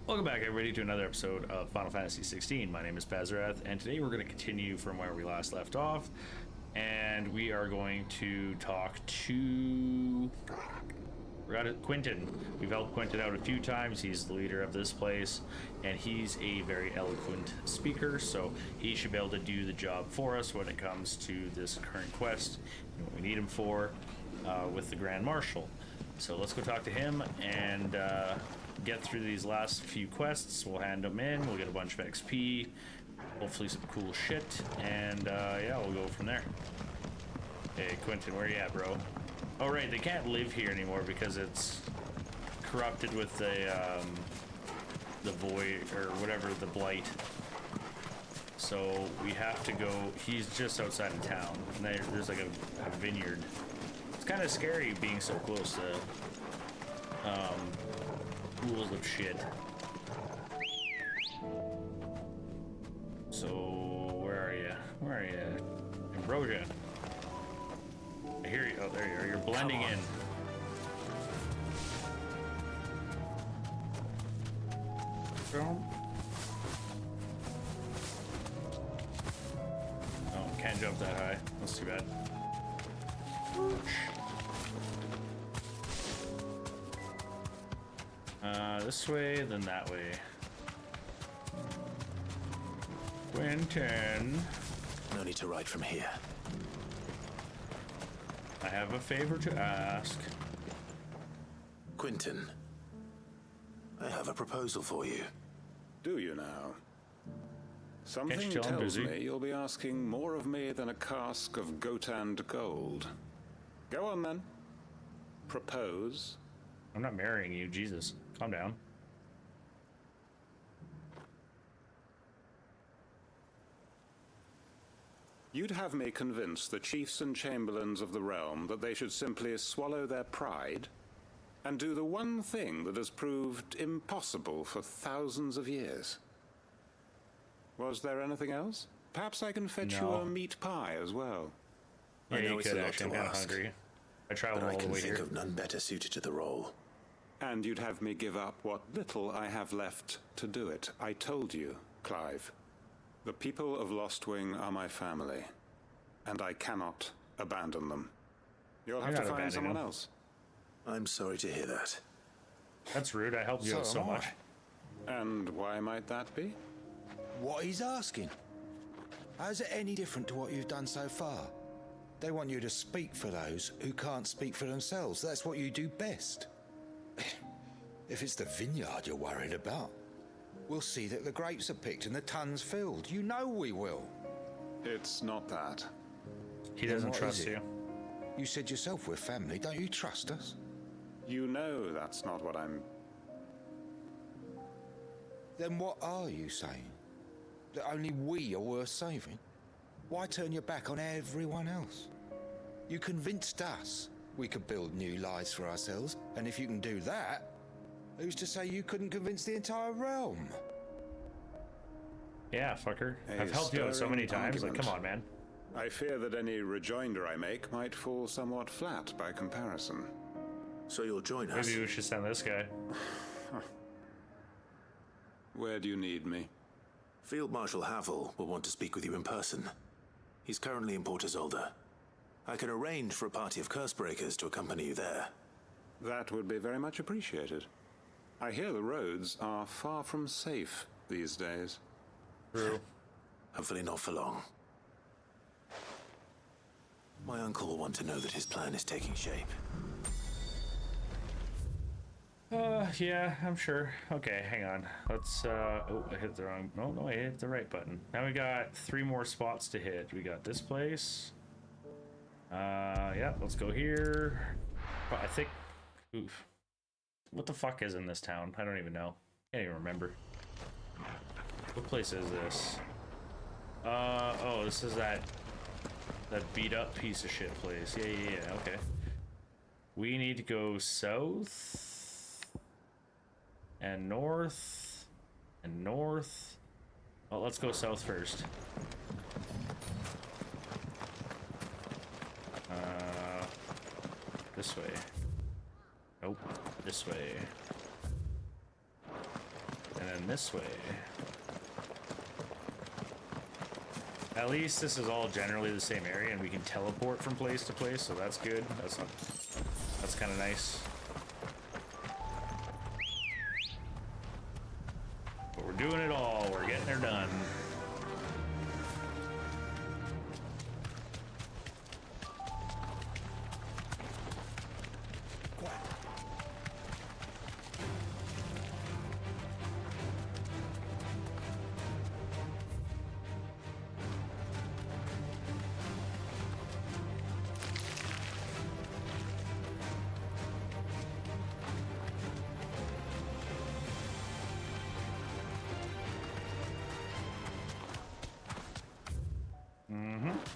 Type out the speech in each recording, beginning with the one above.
Welcome back, everybody, to another episode of Final Fantasy 16. My name is Bazerath, and today we're going to continue from where we last left off, and we are going to talk to Quentin. We've helped Quentin out a few times. He's the leader of this place, and he's a very eloquent speaker, so he should be able to do the job for us when it comes to this current quest and what we need him for with the Grand Marshal. So let's go talk to him and get through these last few quests. We'll hand them in, we'll get a bunch of XP, hopefully some cool shit, and yeah, we'll go from there. Hey Quentin, where you at, bro? Oh right, they can't live here anymore because it's corrupted with the void, or whatever, the Blight. So we have to go, he's just outside of town, and there's like a vineyard. It's kind of scary being so close to pools of shit. So where are you? Where are you? Ambrosia. I hear you. Oh, there you are. You're blending in. Oh, can't jump that high. That's too bad. This way, then that way. Quentin. No need to ride from here. I have a favor to ask. Quentin, I have a proposal for you. Do you now? Something tells me you'll be asking more of me than a cask of goat-and gold. Go on then. Propose. I'm not marrying you, Jesus. Calm down. You'd have me convince the chiefs and chamberlains of the realm that they should simply swallow their pride and do the one thing that has proved impossible for thousands of years. Was there anything else? Perhaps I can fetch you a meat pie as well. Yeah, I know you it's could a lot actually. to I'm kind of ask, hungry. I traveled but I all the can way think here. of none better suited to the role. And you'd have me give up what little I have left to do it. I told you, Clive. The people of Lostwing are my family, and I cannot abandon them. You'll have to find someone else. I'm sorry to hear that. That's rude. I helped you out so much. And why might that be? What he's asking. How's it any different to what you've done so far? They want you to speak for those who can't speak for themselves. That's what you do best. If it's the vineyard you're worried about, we'll see that the grapes are picked and the tons filled. You know we will. It's not that. He doesn't trust you. You said yourself we're family. Don't you trust us? You know that's not what I'm... Then what are you saying? That only we are worth saving? Why turn your back on everyone else? You convinced us we could build new lives for ourselves, and if you can do that, who's to say you couldn't convince the entire realm? Yeah, fucker. I've helped you out so many times. Like, come on, man. I fear that any rejoinder I make might fall somewhat flat by comparison. So you'll join us? Maybe we should send this guy. Where do you need me? Field Marshal Havel will want to speak with you in person. He's currently in Port Isolde. I can arrange for a party of Cursebreakers to accompany you there. That would be very much appreciated. I hear the roads are far from safe these days. True. Hopefully not for long. My uncle will want to know that his plan is taking shape. Yeah, I'm sure. Okay, hang on. Let's, oh, I hit the wrong, no, I hit the right button. Now we got 3 more spots to hit. We got this place. Yeah, let's go here. I think, oof. What the fuck is in this town? I don't even know. Can't even remember. What place is this? Oh, this is that beat up piece of shit place. Yeah, okay. We need to go south and north and north. Well, let's go south first. This way. Nope. This way. And this way. At least this is all generally the same area, and we can teleport from place to place, so that's good. That's kind of nice. But we're doing it all. We're getting her done.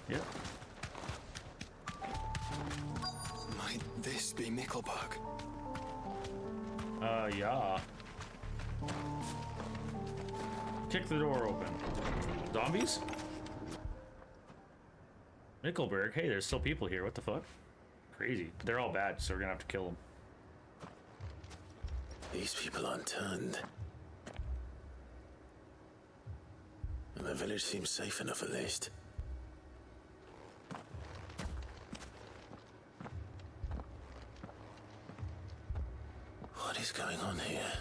Yep. Might this be Nickelberg? Yeah. Kick the door open. Zombies? Nickelberg? Hey, there's still people here. What the fuck? Crazy. They're all bad, so we're gonna have to kill them. These people aren't turned. And the village seems safe enough at least. What is going on here?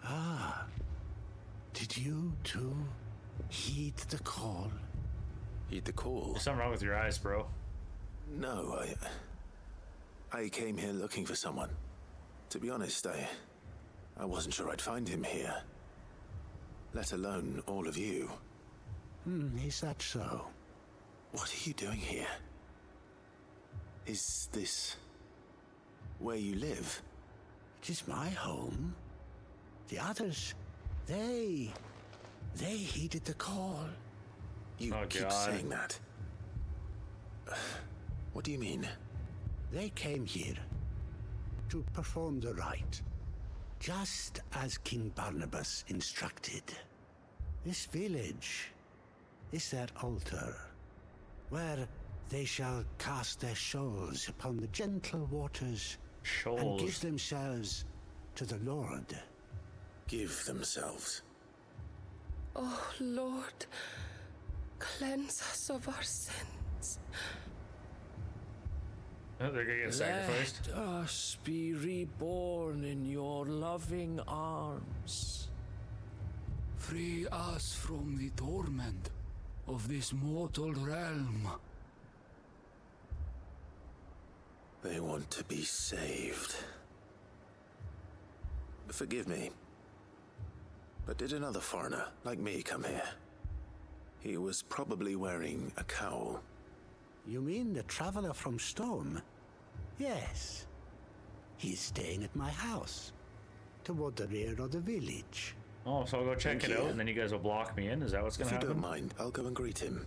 Ah, did you too heed the call? Heed the call? There's something wrong with your eyes, bro. No, I came here looking for someone. To be honest, I wasn't sure I'd find him here. Let alone all of you. Is that so? What are you doing here? Is this where you live? It is my home. The others, they heeded the call. You Oh, keep God. saying that. What do you mean? They came here to perform the rite, just as King Barnabas instructed. This village is their altar, where they shall cast their shoals upon the gentle waters and give Shoals. themselves to the Lord. Give themselves. Oh, Lord, cleanse us of our sins. Oh, they're gonna get sacrificed. Let us be reborn in your loving arms. Free us from the torment of this mortal realm. They want to be saved. Forgive me, but did another foreigner like me come here? He was probably wearing a cowl. You mean the traveler from Storm? Yes. He's staying at my house, toward the rear of the village. Oh, so I'll go check Thank it you. out, and then you guys will block me in? Is that what's gonna If you happen? don't mind, I'll go and greet him.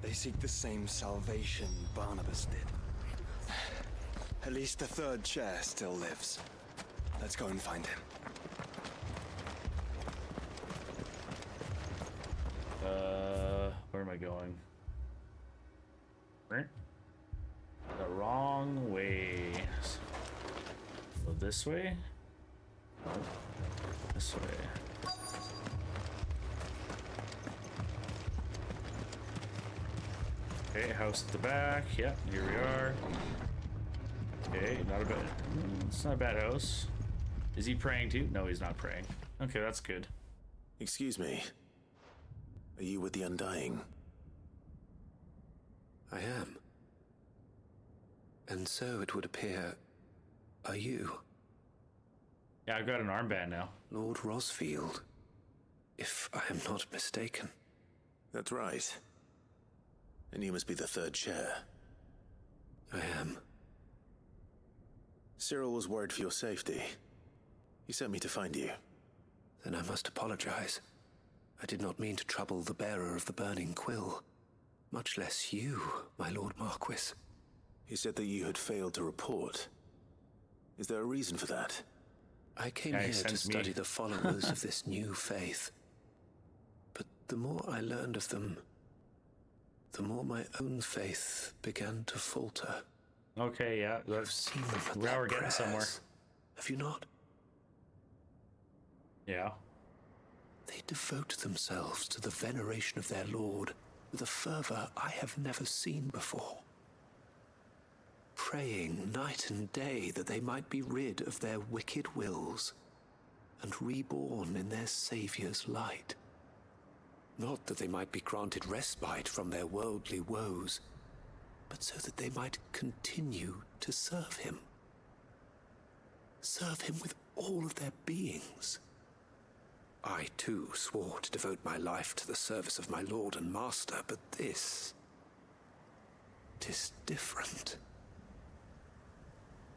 They seek the same salvation Barnabas did. At least the third chair still lives. Let's go and find him. Where am I going? Right? The wrong way. So this way? No. This way. Okay, house at the back. Yep, here we are. Okay, not a bad. It's not a bad house. Is he praying too? No, he's not praying. Okay, that's good. Excuse me. Are you with the Undying? I am. And so it would appear, are you, Yeah, I've got an armband now. Lord Rosfield, if I am not mistaken? That's right. And you must be the third chair. I am. Cyril was worried for your safety. He sent me to find you. Then I must apologize. I did not mean to trouble the bearer of the burning quill, much less you, my Lord Marquis. He said that you had failed to report. Is there a reason for that? I came Yeah, he here to sends me. study the followers of this new faith. But the more I learned of them, the more my own faith began to falter. Okay, yeah. I've seen them at Now their we're getting prayers. somewhere. Have you not? Yeah. They devote themselves to the veneration of their lord with a fervor I have never seen before. Praying night and day that they might be rid of their wicked wills and reborn in their Saviour's light. Not that they might be granted respite from their worldly woes, but so that they might continue to serve him. Serve him with all of their beings. I, too, swore to devote my life to the service of my lord and master, but this... it is different.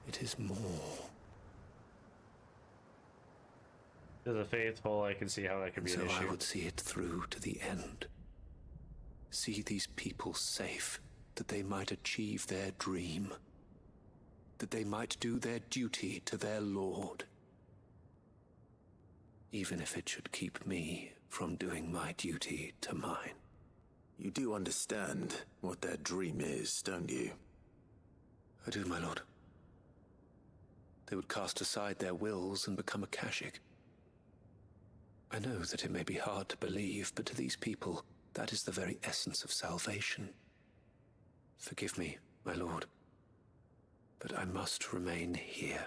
It is more. As a faithful, I can see how that could be an So issue. I would see it through to the end. See these people safe, that they might achieve their dream. That they might do their duty to their lord. Even if it should keep me from doing my duty to mine. You do understand what their dream is, don't you? I do, my lord. They would cast aside their wills and become a Kashik. I know that it may be hard to believe, but to these people, that is the very essence of salvation. Forgive me, my lord, but I must remain here.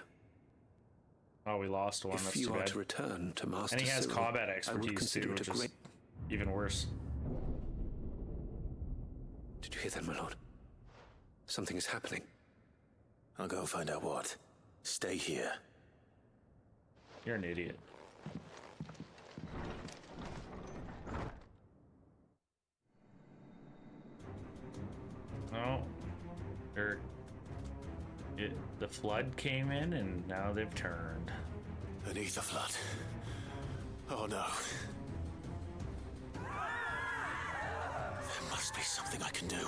Oh, we lost one. If That's you too are bad. to return to Master And he has Cyril, combat I would expertise consider too, it which a is great... even worse. Did you hear that, my lord? Something is happening. I'll go and find out what. Stay here. You're an idiot. No. The flood came in and now they've turned. Beneath the flood. Oh no. There must be something I can do.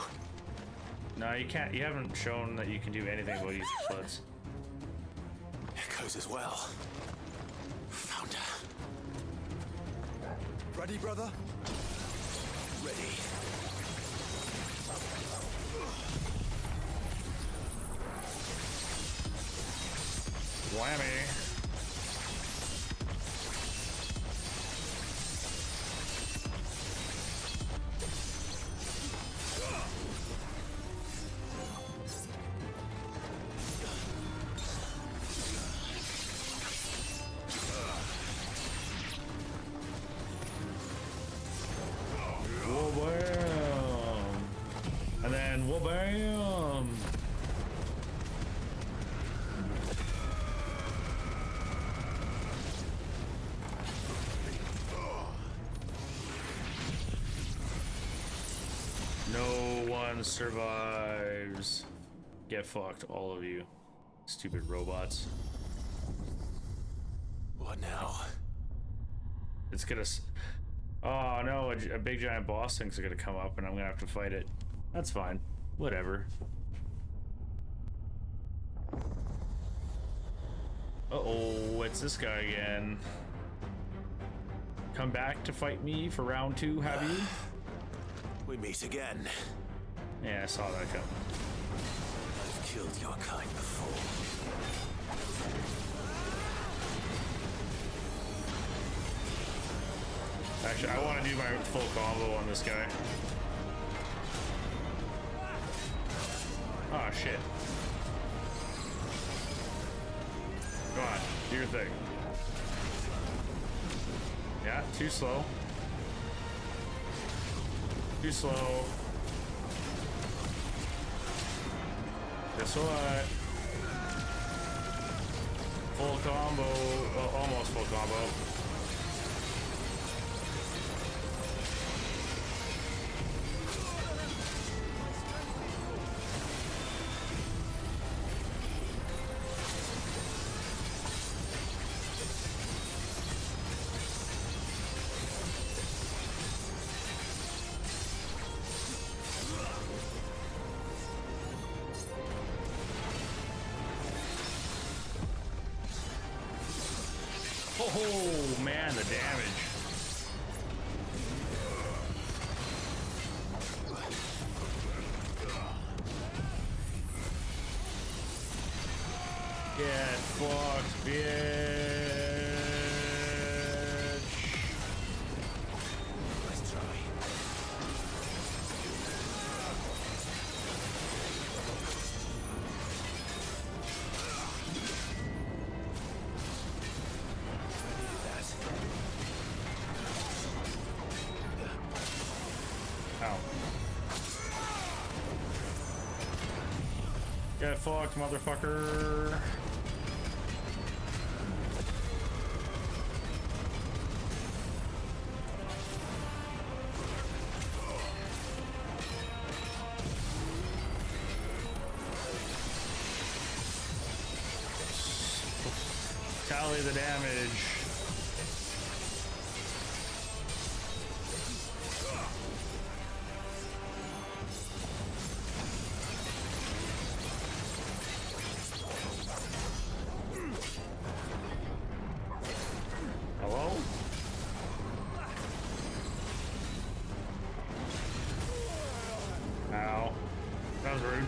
No, you can't. You haven't shown that you can do anything about these floods. Echoes as well. Found her. Ready, brother? Ready. Whammy. Whoa-bam! And then whoa-bam! No one survives. Get fucked, all of you. Stupid robots. What now? It's gonna... Oh no, a big giant boss thing's gonna come up and I'm gonna have to fight it. That's fine. Whatever. Uh-oh, it's this guy again. Come back to fight me for round 2, have you? We meet again. Yeah, I saw that coming. I've killed your kind before. Actually, I want to do my full combo on this guy. Oh, shit. Come on, do your thing. Yeah, too slow. Too slow. Guess what? Full combo. Well, almost full combo. Oh man, the damage. Get fucked, bitch. Get fucked, motherfucker. Tally the damage. Hello? Ow. That was rude.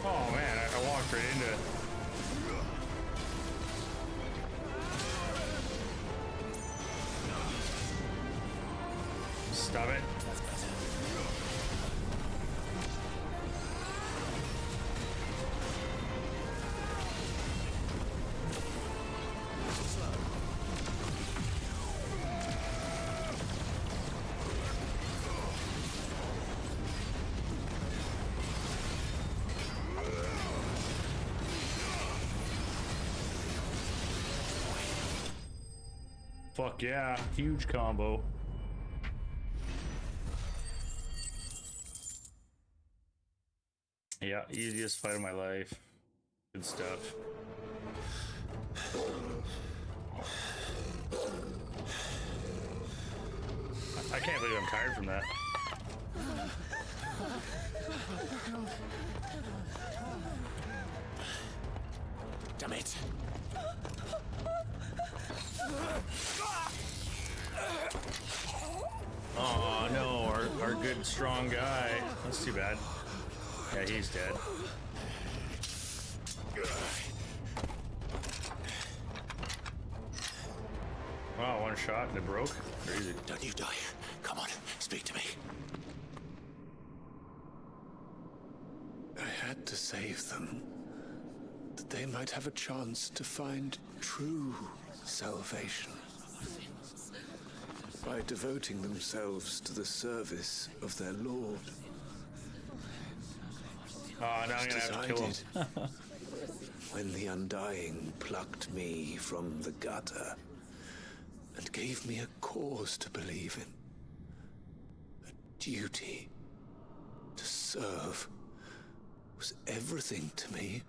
Oh man, I walked right into it. Stop it. Fuck yeah, huge combo. Yeah, easiest fight of my life. Good stuff. I can't believe I'm tired from that. Damn it. Oh no, our good strong guy. That's too bad. Yeah, he's dead. Wow, one shot and it broke. Crazy. Don't you die. Come on, speak to me. I had to save them, that they might have a chance to find true salvation. By devoting themselves to the service of their Lord. Oh, now I'm gonna have to kill him. When the Undying plucked me from the gutter and gave me a cause to believe in, a duty to serve, was everything to me,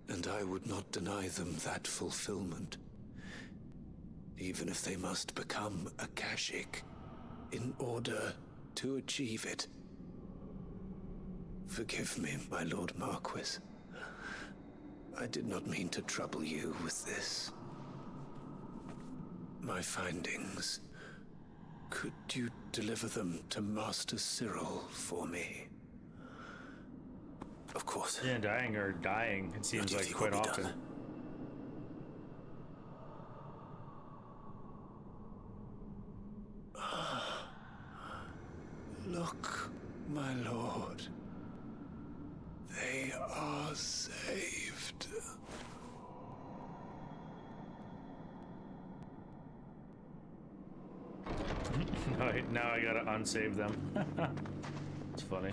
and I would not deny them that fulfillment. Even if they must become a Kashik in order to achieve it. Forgive me, my Lord Marquis. I did not mean to trouble you with this. My findings. Could you deliver them to Master Cyril for me? Of course. Yeah, dying or dying, it seems Your like duty quite will be often. done. Look, my lord. They are saved. Now I gotta unsave them. It's funny.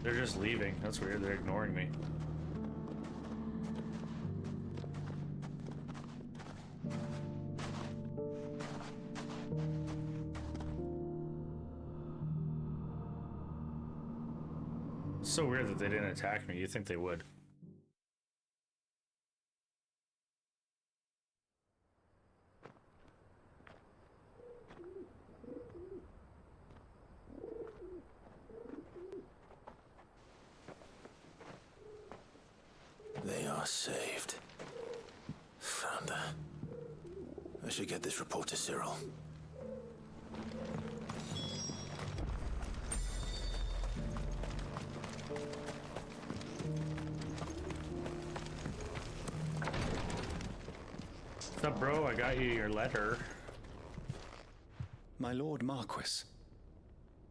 They're just leaving. That's weird. They're ignoring me. It's so weird that they didn't attack me. You'd think they would. They are saved. Found a should get this report to Cyril. What's up, bro? I got you your letter. My Lord Marquis,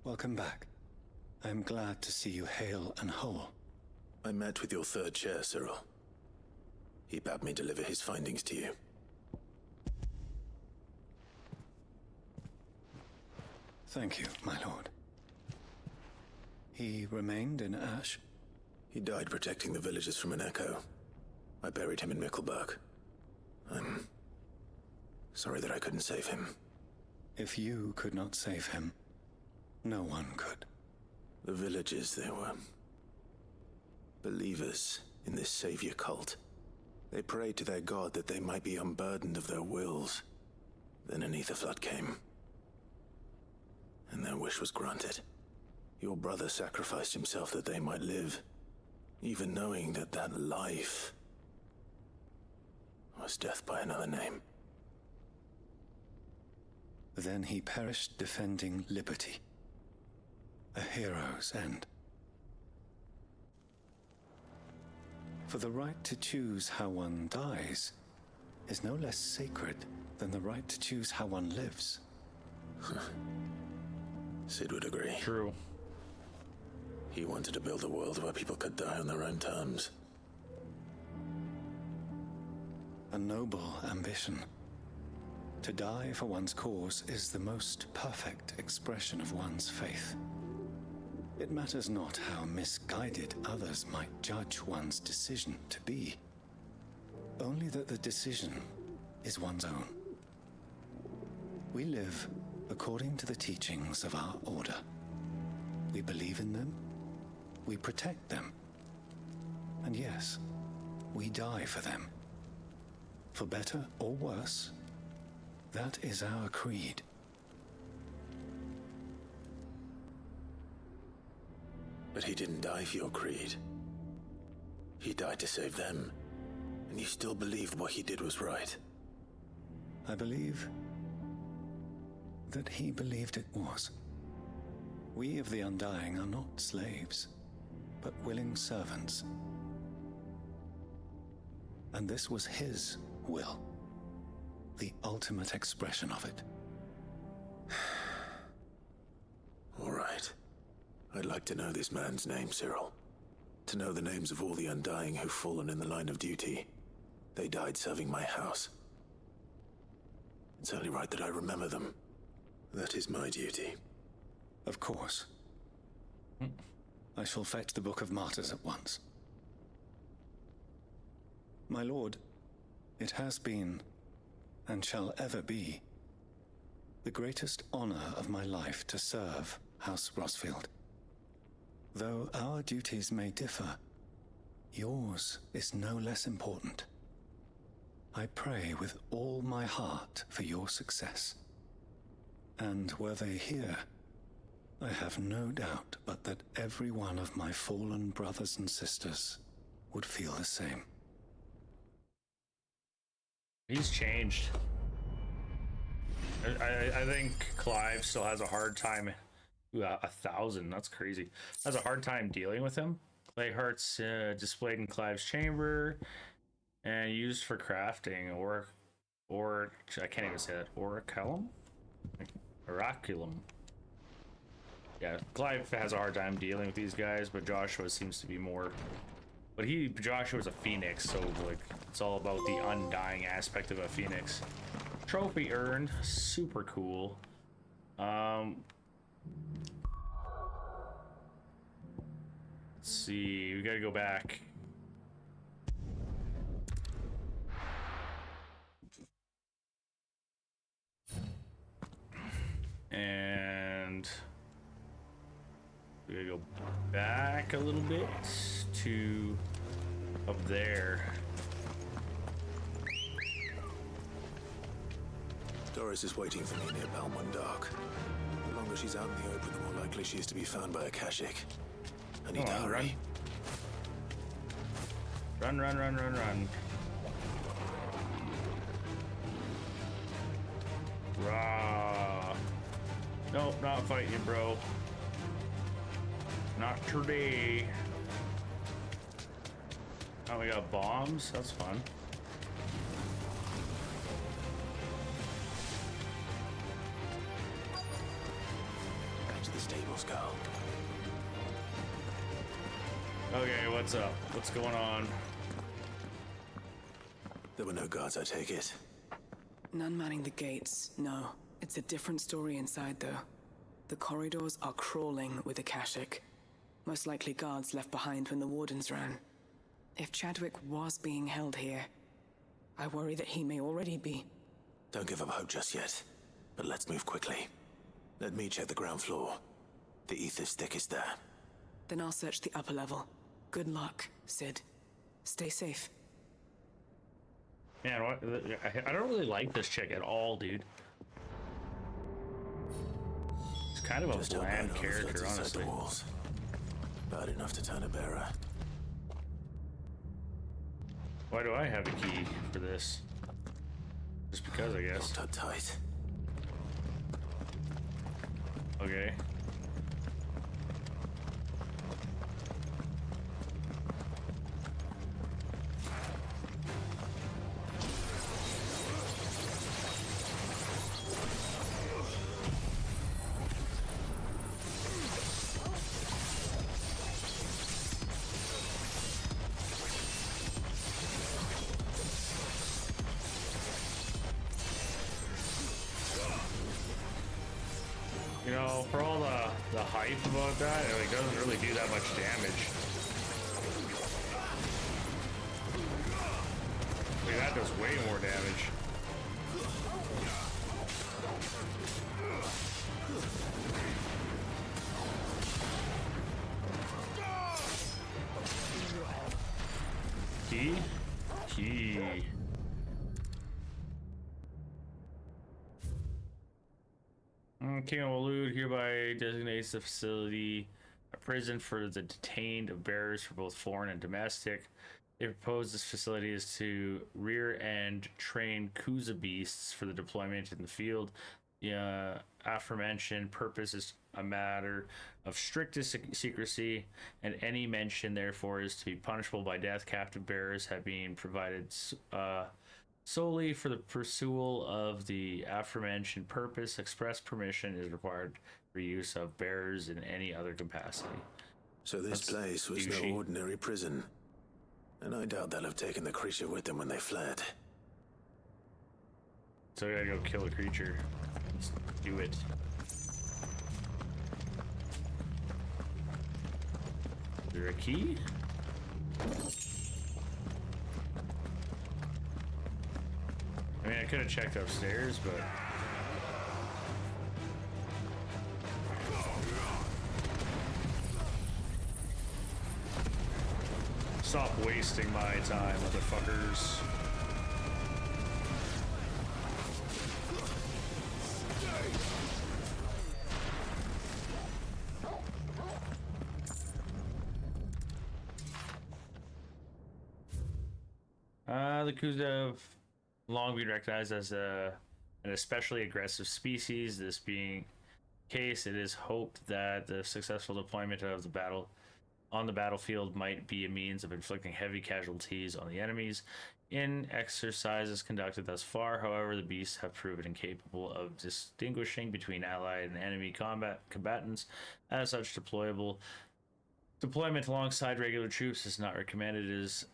welcome back. I am glad to see you hale and whole. I met with your third chair, Cyril. He bade me deliver his findings to you. Thank you, my lord. He remained in Ash? He died protecting the villagers from an echo. I buried him in Mickelberg. I'm sorry that I couldn't save him. If you could not save him, no one could. The villagers, they were believers in this savior cult. They prayed to their god that they might be unburdened of their wills. Then an ether flood came, and their wish was granted. Your brother sacrificed himself that they might live, even knowing that that life was death by another name. Then he perished defending liberty. A hero's end. For the right to choose how one dies is no less sacred than the right to choose how one lives. Sid would agree. True. He wanted to build a world where people could die on their own terms. A noble ambition. To die for one's cause is the most perfect expression of one's faith. It matters not how misguided others might judge one's decision to be, only that the decision is one's own. We live according to the teachings of our order. We believe in them, we protect them, and yes, we die for them. For better or worse, that is our creed. But he didn't die for your creed. He died to save them, and you still believed what he did was right. I believe that he believed it was. We of the Undying are not slaves, but willing servants. And this was his will, the ultimate expression of it. All right. I'd like to know this man's name, Cyril. To know the names of all the Undying who've fallen in the line of duty. They died serving my house. It's only right that I remember them. That is my duty. Of course. I shall fetch the Book of Martyrs at once. My lord, it has been, and shall ever be, the greatest honor of my life to serve House Rosfield. Though our duties may differ, yours is no less important. I pray with all my heart for your success. And were they here, I have no doubt but that every one of my fallen brothers and sisters would feel the same. He's changed. I think Clive still has a hard time. 1,000, that's crazy. Has a hard time dealing with him. Clay hearts displayed in Clive's chamber and used for crafting, or I can't even say that. Oraculum? Yeah, Clive has a hard time dealing with these guys, but Joshua seems to be more. But Joshua's a phoenix, so like it's all about the undying aspect of a phoenix. Trophy earned, super cool. Let's see, we gotta go back. And we gotta go back a little bit to up there. Doris is waiting for me near Balmundark. The longer she's out in the open, the more likely she is to be found by a Kashik. I need to hurry. Run. Rah. Nope, not fighting you, bro. Not today. Oh, we got bombs? That's fun. Back to the stables, Carl. Okay, what's up? What's going on? There were no guards, I take it. None manning the gates, no. It's a different story inside, though. The corridors are crawling with Akashic. Most likely guards left behind when the wardens ran. If Chadwick was being held here, I worry that he may already be. Don't give up hope just yet, but let's move quickly. Let me check the ground floor. The ether's thickest there. Then I'll search the upper level. Good luck, Sid. Stay safe. Man, I don't really like this chick at all, dude. It's kind of a Just bland character, honestly. Bad enough to turn a bearer. Why do I have a key for this? Just because, I guess. Locked up tight. Okay. You know, for all the hype about that, it doesn't really do that much damage. Like, that does way more damage. Key? Key. King of Waloed hereby designates the facility a prison for the detained of bearers for both foreign and domestic. They propose this facility is to rear and train Kuza beasts for the deployment in the field. The aforementioned purpose is a matter of strictest secrecy, and any mention therefore is to be punishable by death. Captive bearers have been provided solely for the pursual of the aforementioned purpose. Express permission is required for use of bearers in any other capacity. So this place was no ordinary prison. And I doubt they'll have taken the creature with them when they fled. So we gotta go kill a creature. Let's do it. Is there a key? I mean, I could have checked upstairs, but... Stop wasting my time, motherfuckers. The Kuza have long been recognized as an especially aggressive species. This being the case, it is hoped that the successful deployment of the battlefield might be a means of inflicting heavy casualties on the enemies. In exercises conducted thus far, however, the beasts have proven incapable of distinguishing between allied and enemy combatants. As such, deployment alongside regular troops is not recommended. It is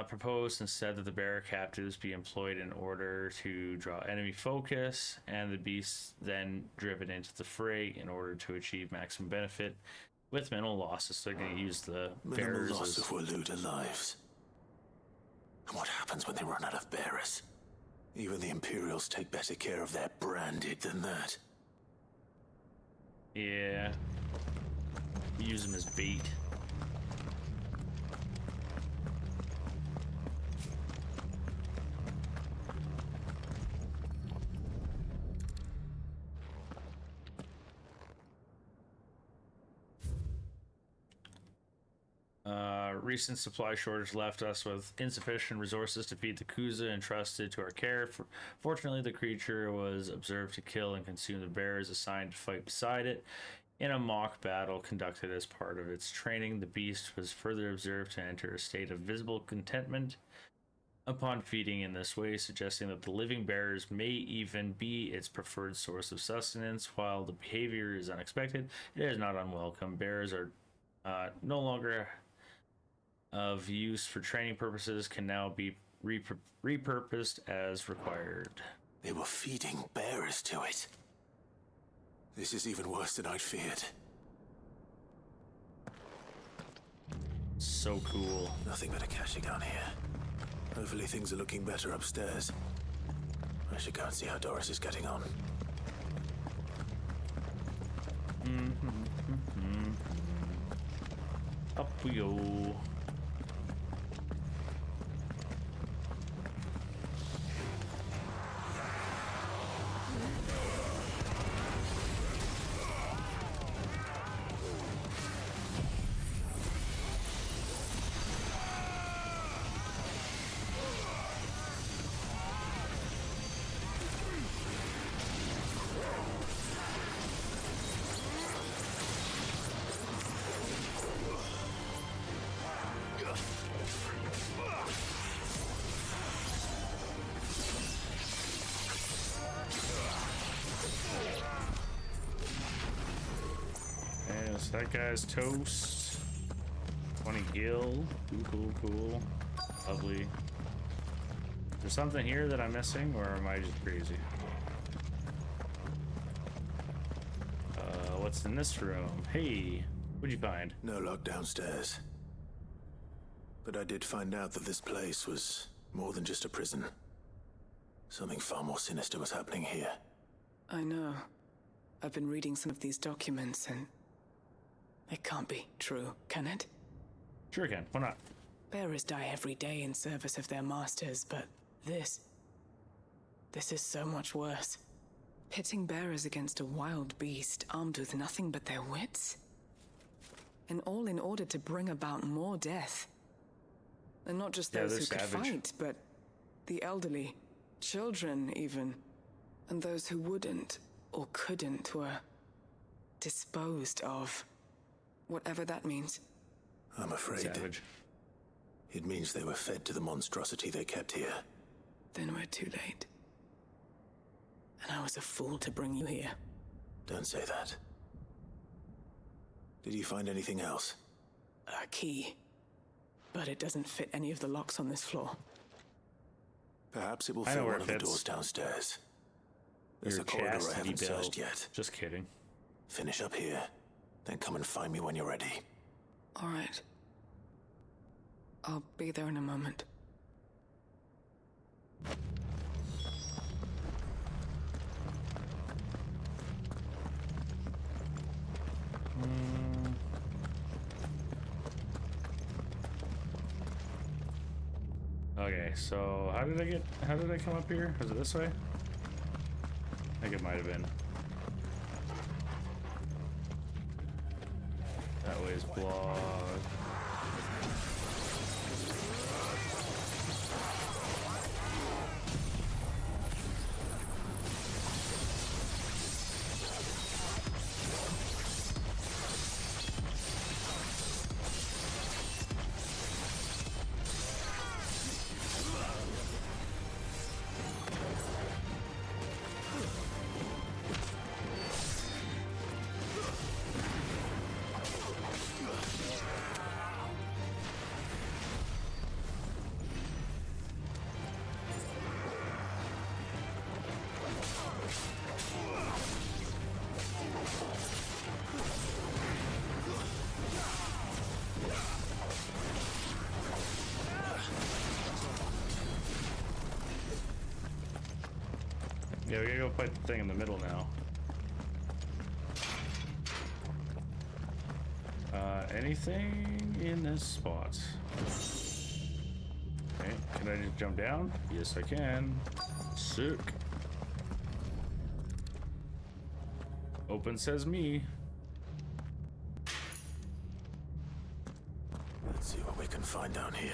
proposed instead that the bearer captives be employed in order to draw enemy focus, and the beasts then driven into the fray in order to achieve maximum benefit with minimal losses. So they're going to use the bearers minimal loss of Waloeder lives. And what happens when they run out of bearers? Even the Imperials take better care of their branded than that. Yeah. Use them as bait. recent supply shortage left us with insufficient resources to feed the Kuza entrusted to our care. Fortunately, the creature was observed to kill and consume the bears assigned to fight beside it. In a mock battle conducted as part of its training, the beast was further observed to enter a state of visible contentment upon feeding in this way, suggesting that the living bears may even be its preferred source of sustenance. While the behavior is unexpected, it is not unwelcome. Bears are no longer of use for training purposes, can now be repurposed as required. They were feeding bears to it. This is even worse than I'd feared. So cool. Nothing but a caching down here. Hopefully things are looking better upstairs. I should go and see how Doris is getting on. Up we go. That guy's toast. 20 gil. Cool. Lovely. There's something here that I'm missing, or am I just crazy? What's in this room? Hey, what'd you find? No luck downstairs. But I did find out that this place was more than just a prison. Something far more sinister was happening here. I know. I've been reading some of these documents and it can't be true, can it? Sure can. Why not? Bearers die every day in service of their masters, but this is so much worse. Pitting bearers against a wild beast armed with nothing but their wits? And all in order to bring about more death. And not just those who could fight, but the elderly, children even. And those who wouldn't or couldn't were disposed of. Whatever that means. I'm afraid savage. It means they were fed to the monstrosity they kept here. Then we're too late. And I was a fool to bring you here. Don't say that. Did you find anything else? A key. But it doesn't fit any of the locks on this floor. Perhaps it will fit one of the doors downstairs. There's a corridor I haven't searched yet. Just kidding. Finish up here. Then come and find me when you're ready. All right. I'll be there in a moment. Okay, so how did I come up here? Was it this way? I think it might have been. That way is blocked. Yeah, we gotta go fight the thing in the middle now. Anything in this spot? Okay, can I just jump down? Yes, I can. Sick. Open says me. That See what we can find down here.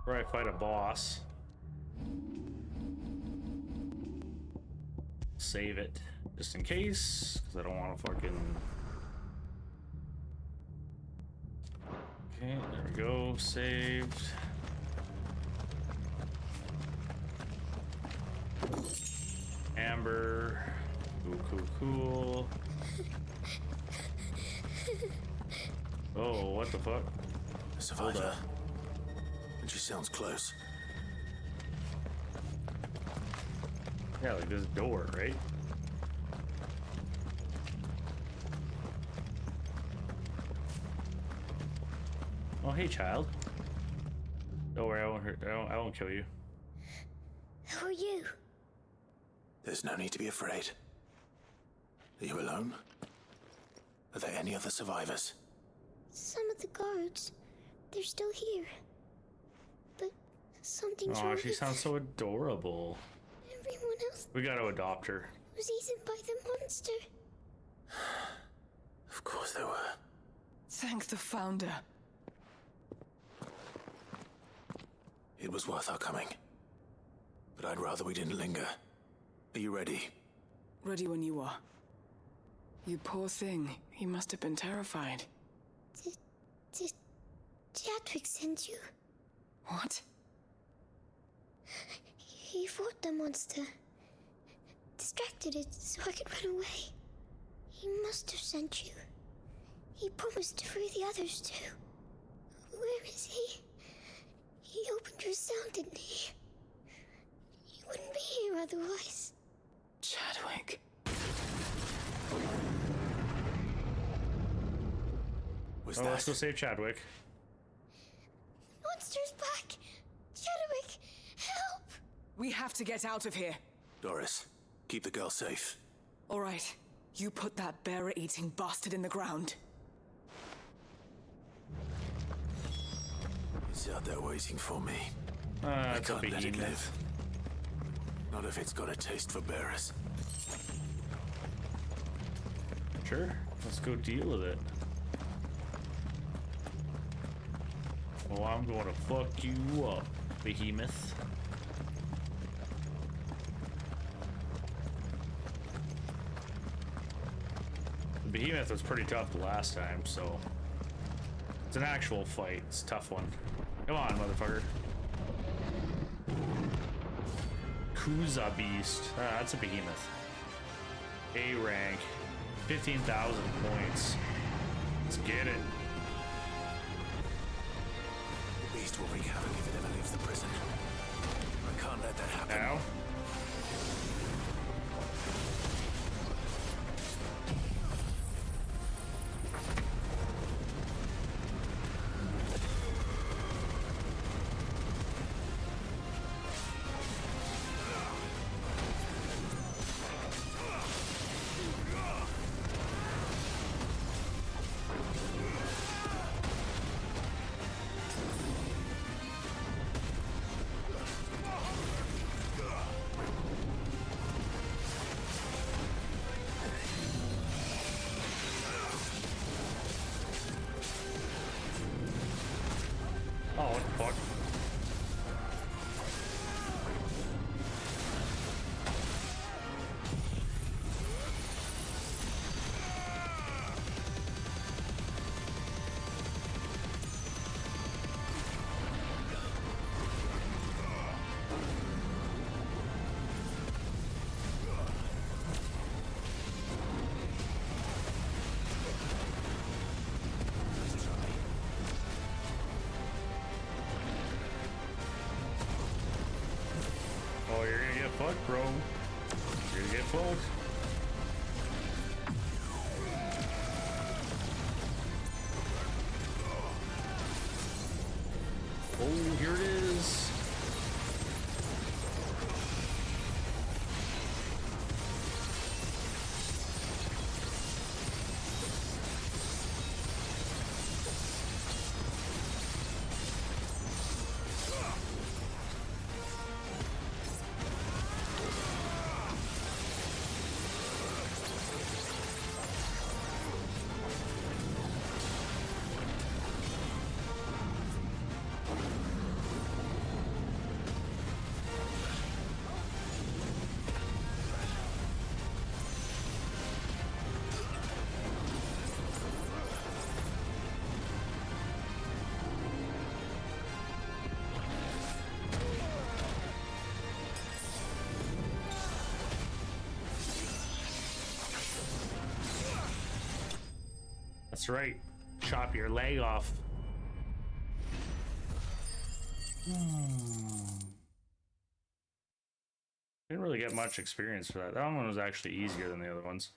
Where I fight a boss. Save it just in case, because I don't want to fucking. Okay, there we go. Saved. Amber. Cool. Oh, what the fuck? Survivor. And she sounds close. Yeah, like this door, right? Oh, hey, child. Don't worry, I won't hurt. I won't kill you. Who are you? There's no need to be afraid. Are you alone? Are there any other survivors? Some of the guards. They're still here. But something's Oh, wrong she with sounds so adorable. everyone else. We gotta adopt her. Was eaten by the monster. Of course there were. Thank the Founder. It was worth our coming. But I'd rather we didn't linger. Are you ready? Ready when you are. You poor thing. He must have been terrified. Did Chadwick send you? What? He fought the monster. Distracted it so I could run away. He must have sent you. He promised to free the others too. Where is he? He opened your cell, didn't he? He wouldn't be here otherwise. Chadwick. Was Oh, let's go save Chadwick. Monster's back! Chadwick, help! We have to get out of here. Doris, keep the girl safe. All right. You put that bearer-eating bastard in the ground. It's out there waiting for me. I can't let it live. Not if it's got a taste for bearers. Sure, let's go deal with it. Oh, I'm gonna fuck you up, behemoth. The behemoth was pretty tough the last time, so it's an actual fight. It's a tough one. Come on, motherfucker. Kuza Beast. Ah, that's a behemoth. A rank. 15,000 points. Let's get it. The beast will wreak havoc if it ever leaves the prison. I can't let that happen. Now. Oh, what the fuck? Oh, you're gonna get fucked, bro. You're gonna get fucked. Oh, here it is. That's right. Chop your leg off. Didn't really get much experience for that. That one was actually easier than the other ones.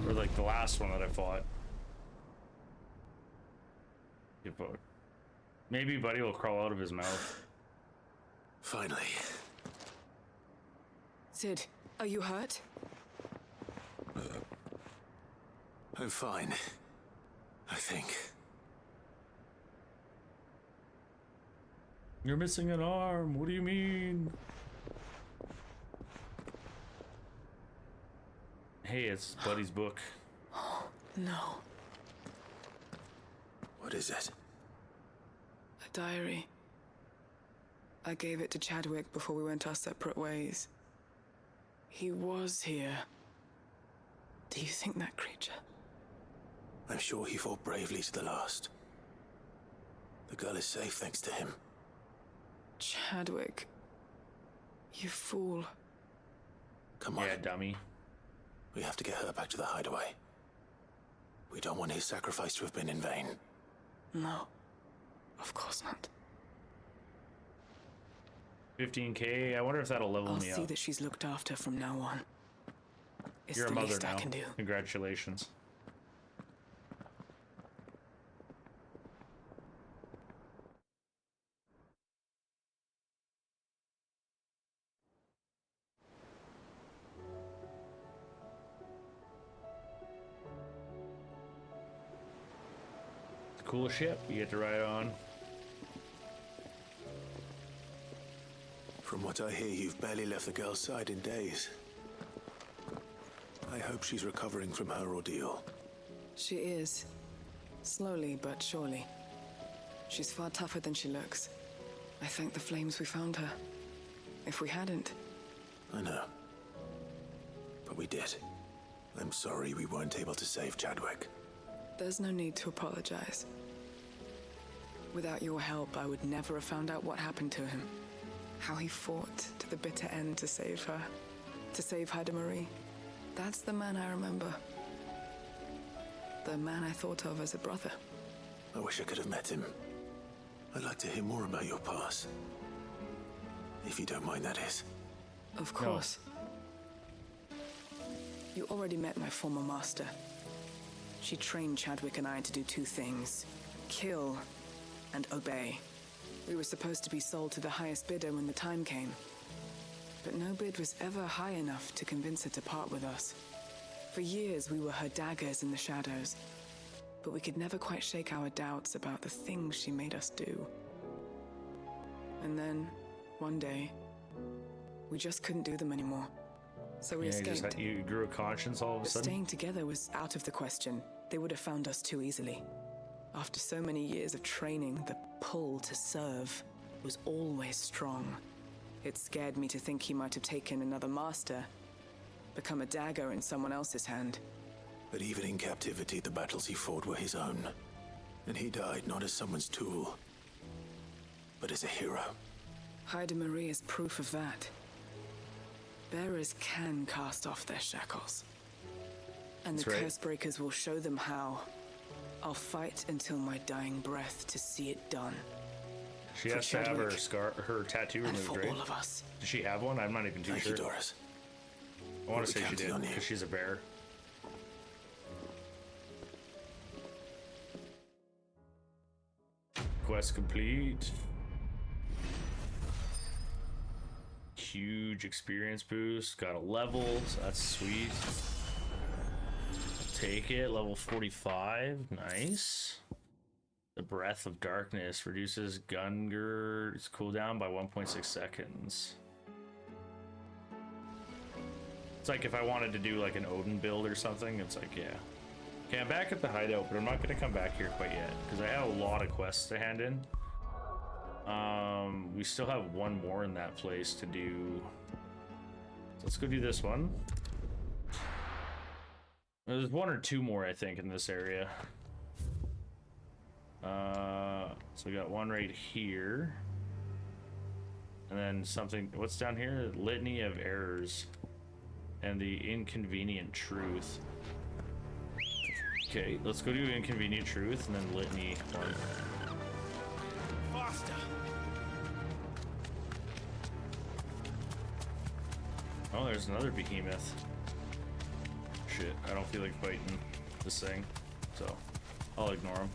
Or like the last one that I fought. Maybe Buddy will crawl out of his mouth. Finally. Sid, are you hurt? I'm fine. I think. You're missing an arm. What do you mean? Hey, it's Buddy's book. Oh, no. What is it? A diary. I gave it to Chadwick before we went our separate ways. He was here. Do you think that creature? I'm sure he fought bravely to the last. The girl is safe thanks to him. Chadwick. You fool. Come on. Yeah, dummy. We have to get her back to the hideaway. We don't want his sacrifice to have been in vain. No. Of course not. 15k. I wonder if that'll level me up. I'll see that she's looked after from now on. It's You're a the mother least now. I can do. Congratulations. It's a cool ship you get to ride on. From what I hear, you've barely left the girl's side in days. I hope she's recovering from her ordeal. She is. Slowly but surely. She's far tougher than she looks. I thank the flames we found her. If we hadn't... I know. But we did. I'm sorry we weren't able to save Chadwick. There's no need to apologize. Without your help, I would never have found out what happened to him. How he fought to the bitter end to save her. To save Haida Marie. That's the man I remember. The man I thought of as a brother. I wish I could have met him. I'd like to hear more about your past. If you don't mind, that is. Of course. You already met my former master. She trained Chadwick and I to do two things. Kill and obey. We were supposed to be sold to the highest bidder when the time came. But no bid was ever high enough to convince her to part with us. For years, we were her daggers in the shadows. But we could never quite shake our doubts about the things she made us do. And then, one day, we just couldn't do them anymore. So we escaped. You grew a conscience all of a But sudden? staying together was out of the question. They would have found us too easily. After so many years of training, the pull to serve was always strong. It scared me to think he might have taken another master, become a dagger in someone else's hand. But even in captivity, the battles he fought were his own. And he died not as someone's tool, but as a hero. Haida Marie is proof of that. Bearers can cast off their shackles. And the Cursebreakers will show them how. I'll fight until my dying breath to see it done. She has to have her tattoo removed, for right? all of us. Does she have one? I'm not even too Thank sure. you, Doris. I want to say We'll she be did, counting on you. because she's a bear. Quest complete. Huge experience boost. Got a level, so that's sweet. Take it. Level 45. Nice. The Breath of Darkness reduces Gungur's cooldown by 1.6 seconds. It's like if I wanted to do like an Odin build or something, it's like, yeah. Okay, I'm back at the hideout, but I'm not going to come back here quite yet because I have a lot of quests to hand in. We still have one more in that place to do. So let's go do this one. There's one or two more, I think, in this area. So we got one right here. And then something, what's down here? Litany of Errors. And the Inconvenient Truth. Okay, let's go do Inconvenient Truth and then Litany 1. Faster! Oh, there's another behemoth. Shit, I don't feel like fighting this thing, so I'll ignore him.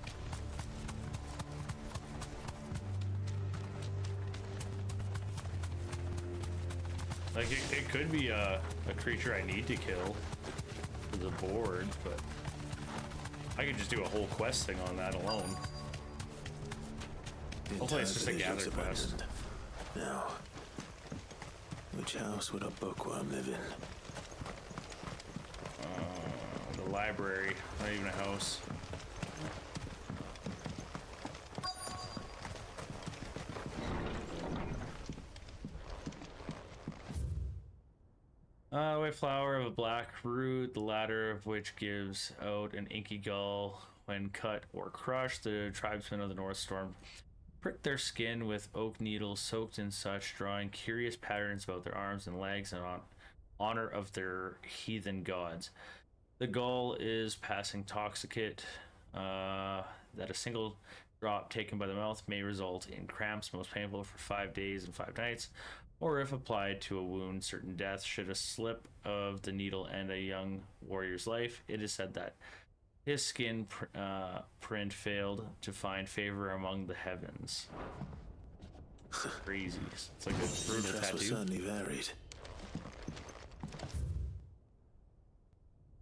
Like, it could be a creature I need to kill for the board, but I could just do a whole quest thing on that alone. Hopefully it's just a gather quest. Now, which house would a bookworm live in? The library, not even a house. White flower of a black root, the latter of which gives out an inky gall when cut or crushed. The tribesmen of the North Storm prick their skin with oak needles soaked in such, drawing curious patterns about their arms and legs in honor of their heathen gods. The gall is passing toxicate, that a single drop taken by the mouth may result in cramps most painful for 5 days and 5 nights, or if applied to a wound, certain death. Should a slip of the needle end a young warrior's life, it is said that his skin print failed to find favor among the heavens. Crazy. It's like a brutal Interest was tattoo. certainly varied.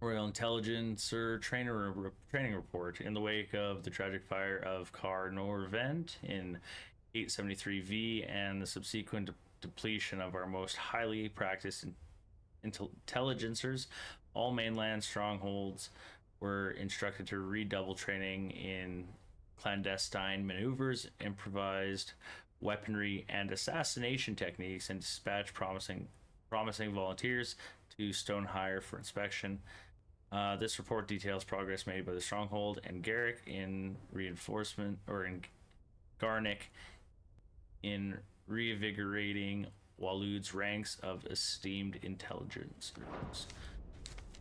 Royal Intelligence training report. In the wake of the tragic fire of Car Norvent in 873 V and the subsequent depletion of our most highly practiced intelligencers, all mainland strongholds were instructed to redouble training in clandestine maneuvers, improvised weaponry, and assassination techniques, and dispatch promising volunteers to Stonehire for inspection. This report details progress made by the stronghold and Garrick in reinforcement, or in Garnick in reinvigorating Waloed's ranks of esteemed intelligence.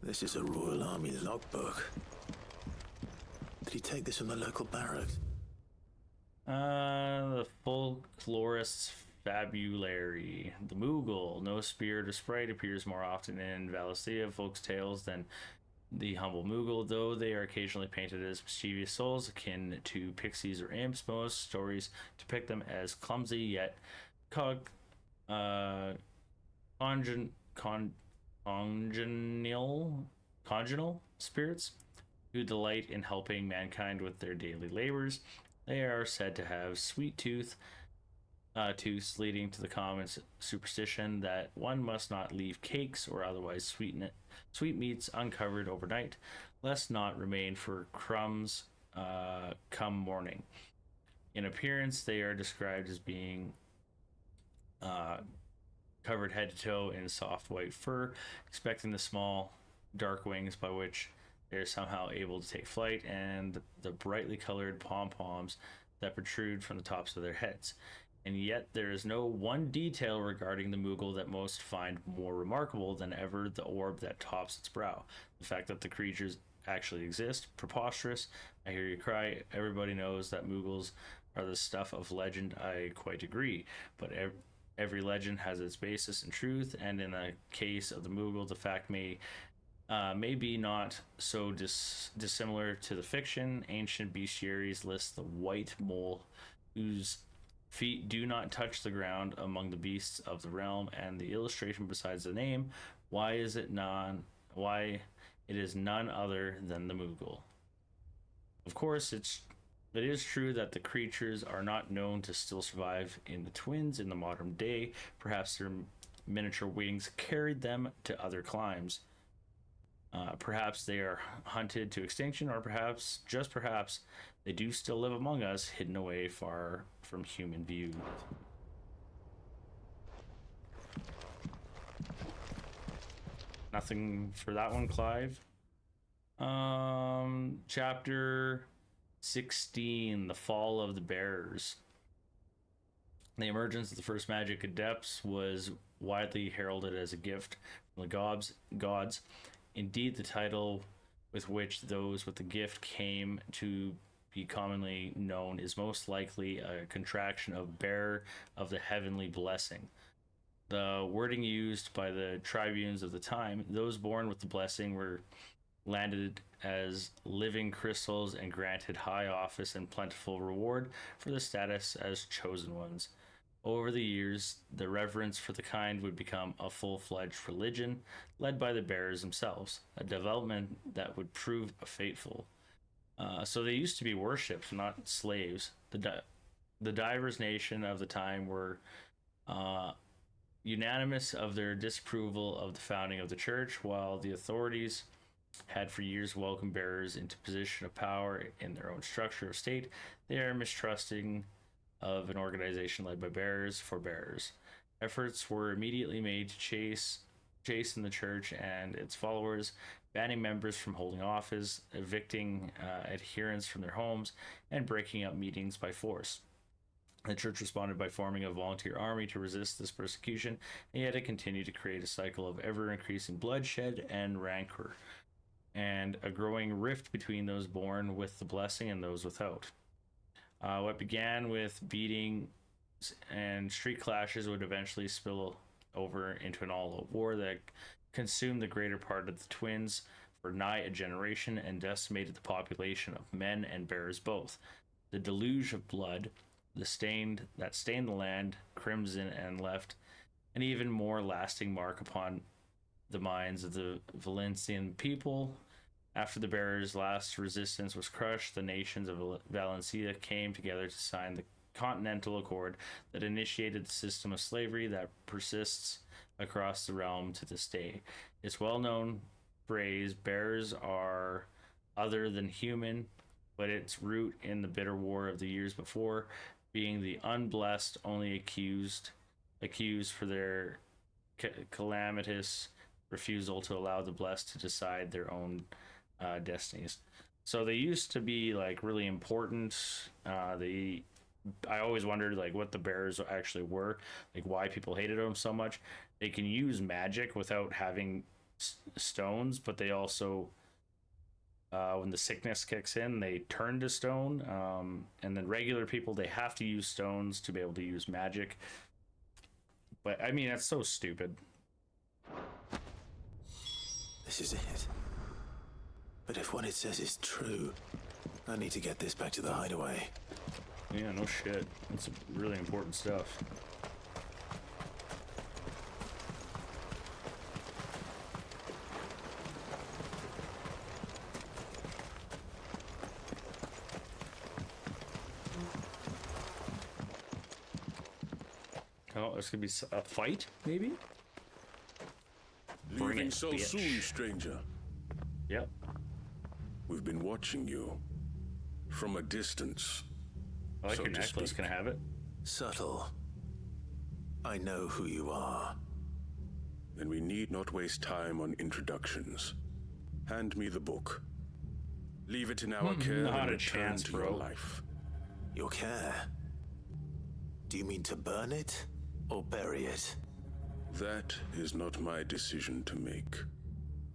This is a Royal Army logbook. Did he take this from the local barracks? The folklorist's fabulary. The Moogle, no spirit or sprite, appears more often in Valisthea folks' tales than the humble Moogle, though they are occasionally painted as mischievous souls akin to pixies or imps. Most stories depict them as clumsy yet congenial spirits who delight in helping mankind with their daily labors. They are said to have sweet tooths, leading to the common superstition that one must not leave cakes or otherwise sweetmeats uncovered overnight, lest not remain for crumbs come morning. In appearance, they are described as being covered head to toe in soft white fur, expecting the small dark wings by which they are somehow able to take flight, and the brightly colored pom-poms that protrude from the tops of their heads. And yet there is no one detail regarding the Moogle that most find more remarkable than ever the orb that tops its brow. The fact that the creatures actually exist, preposterous. I hear you cry. Everybody knows that Moogles are the stuff of legend. I quite agree, but every legend has its basis in truth, and in the case of the Moogle, the fact may be not so dissimilar to the fiction. Ancient bestiaries list the white mole whose feet do not touch the ground among the beasts of the realm, and the illustration besides the name, why it is none other than the Moogle. Of course, it is true that the creatures are not known to still survive in the twins in the modern day. Perhaps their miniature wings carried them to other climes. Perhaps they are hunted to extinction, or perhaps, just perhaps, they do still live among us, hidden away far from human view. Nothing for that one, Clive. Chapter 16, The Fall of the Bearers. The emergence of the first magic adepts was widely heralded as a gift from the gods. Indeed, the title with which those with the gift came to be commonly known, is most likely a contraction of bearer of the heavenly blessing. The wording used by the tribunes of the time, those born with the blessing were landed as living crystals and granted high office and plentiful reward for the status as chosen ones. Over the years, the reverence for the kind would become a full-fledged religion led by the bearers themselves, a development that would prove fateful. So they used to be worshipped, not slaves. The divers nation of the time were unanimous of their disapproval of the founding of the church, while the authorities had for years welcomed bearers into position of power in their own structure of state. They are mistrusting of an organization led by bearers for bearers. Efforts were immediately made to chasten the church and its followers, banning members from holding office, evicting adherents from their homes, and breaking up meetings by force. The church responded by forming a volunteer army to resist this persecution, and yet it continued to create a cycle of ever-increasing bloodshed and rancor, and a growing rift between those born with the blessing and those without. What began with beatings and street clashes would eventually spill over into an all-out war that consumed the greater part of the twins for nigh a generation and decimated the population of men and bearers both. The deluge of blood, that stained the land crimson and left an even more lasting mark upon the minds of the Valencian people. After the bearers' last resistance was crushed, the nations of Valisthea came together to sign the Continental Accord that initiated the system of slavery that persists across the realm to this day. Its well-known phrase, bearers are other than human, but its root in the bitter war of the years before, being the unblessed only accused for their calamitous refusal to allow the blessed to decide their own destinies. So they used to be like really important. I always wondered like what the bearers actually were, like why people hated them so much. They can use magic without having stones, but they also when the sickness kicks in, they turn to stone, and then regular people, they have to use stones to be able to use magic. But I mean, that's so stupid. This is it. But if what it says is true, I need to get this back to the hideaway. Yeah, no shit. It's really important stuff. Oh, there's gonna be a fight, maybe? Leaving so soon, stranger. Yep. We've been watching you from a distance. I like your necklace. Can I have it? Subtle. I know who you are. Then we need not waste time on introductions. Hand me the book. Leave it in our care Not and a return chance, to bro. your life. Your care? Do you mean to burn it or bury it? That is not my decision to make.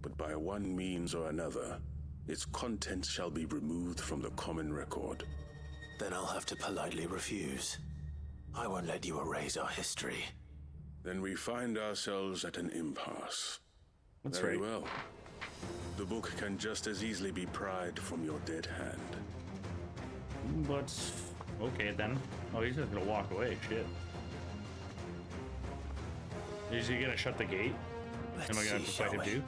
But by one means or another, its contents shall be removed from the common record. Then I'll have to politely refuse. I won't let you erase our history. Then we find ourselves at an impasse. That's Very right. well. The book can just as easily be pried from your dead hand. But okay then. Oh, he's just gonna walk away. Shit. Is he gonna shut the gate? Am I gonna have to fight him too?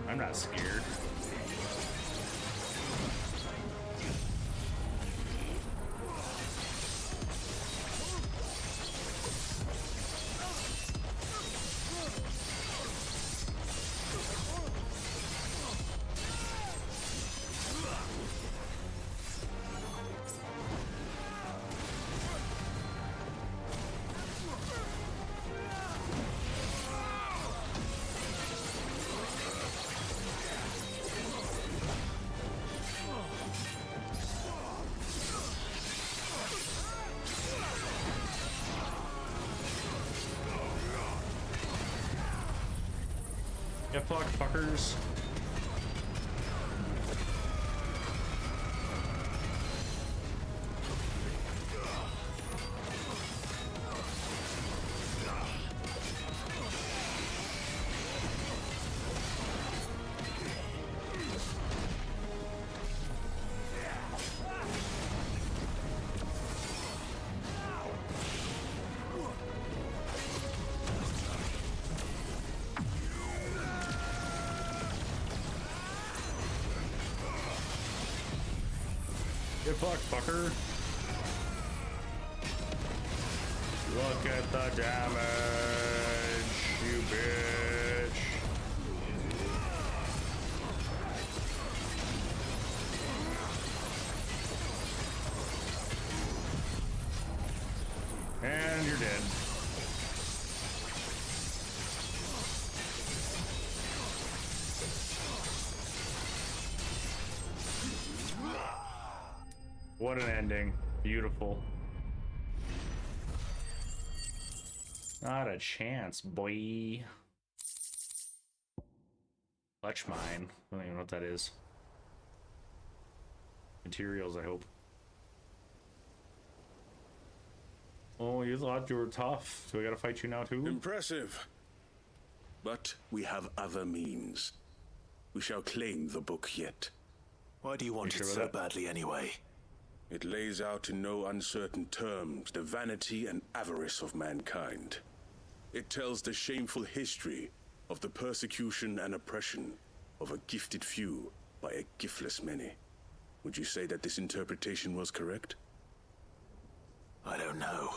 I'm not scared. Get fucked, fuckers. Get fucked, fucker. Look at the damage, you bitch. And you're dead. What an ending. Beautiful. Not a chance, boy. Clutch mine. I don't even know what that is. Materials, I hope. Oh, you thought you were tough. So we gotta fight you now too? Impressive. But we have other means. We shall claim the book yet. Why do you want it so badly anyway? It lays out in no uncertain terms the vanity and avarice of mankind. It tells the shameful history of the persecution and oppression of a gifted few by a giftless many. Would you say that this interpretation was correct? I don't know.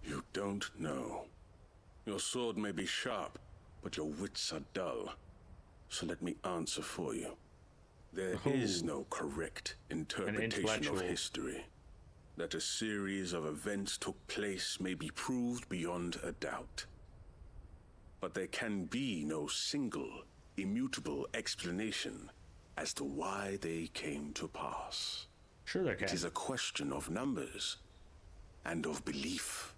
You don't know. Your sword may be sharp, but your wits are dull. So let me answer for you. There is no correct interpretation of history. That a series of events took place may be proved beyond a doubt. But there can be no single, immutable explanation as to why they came to pass. Sure there can. It is a question of numbers and of belief.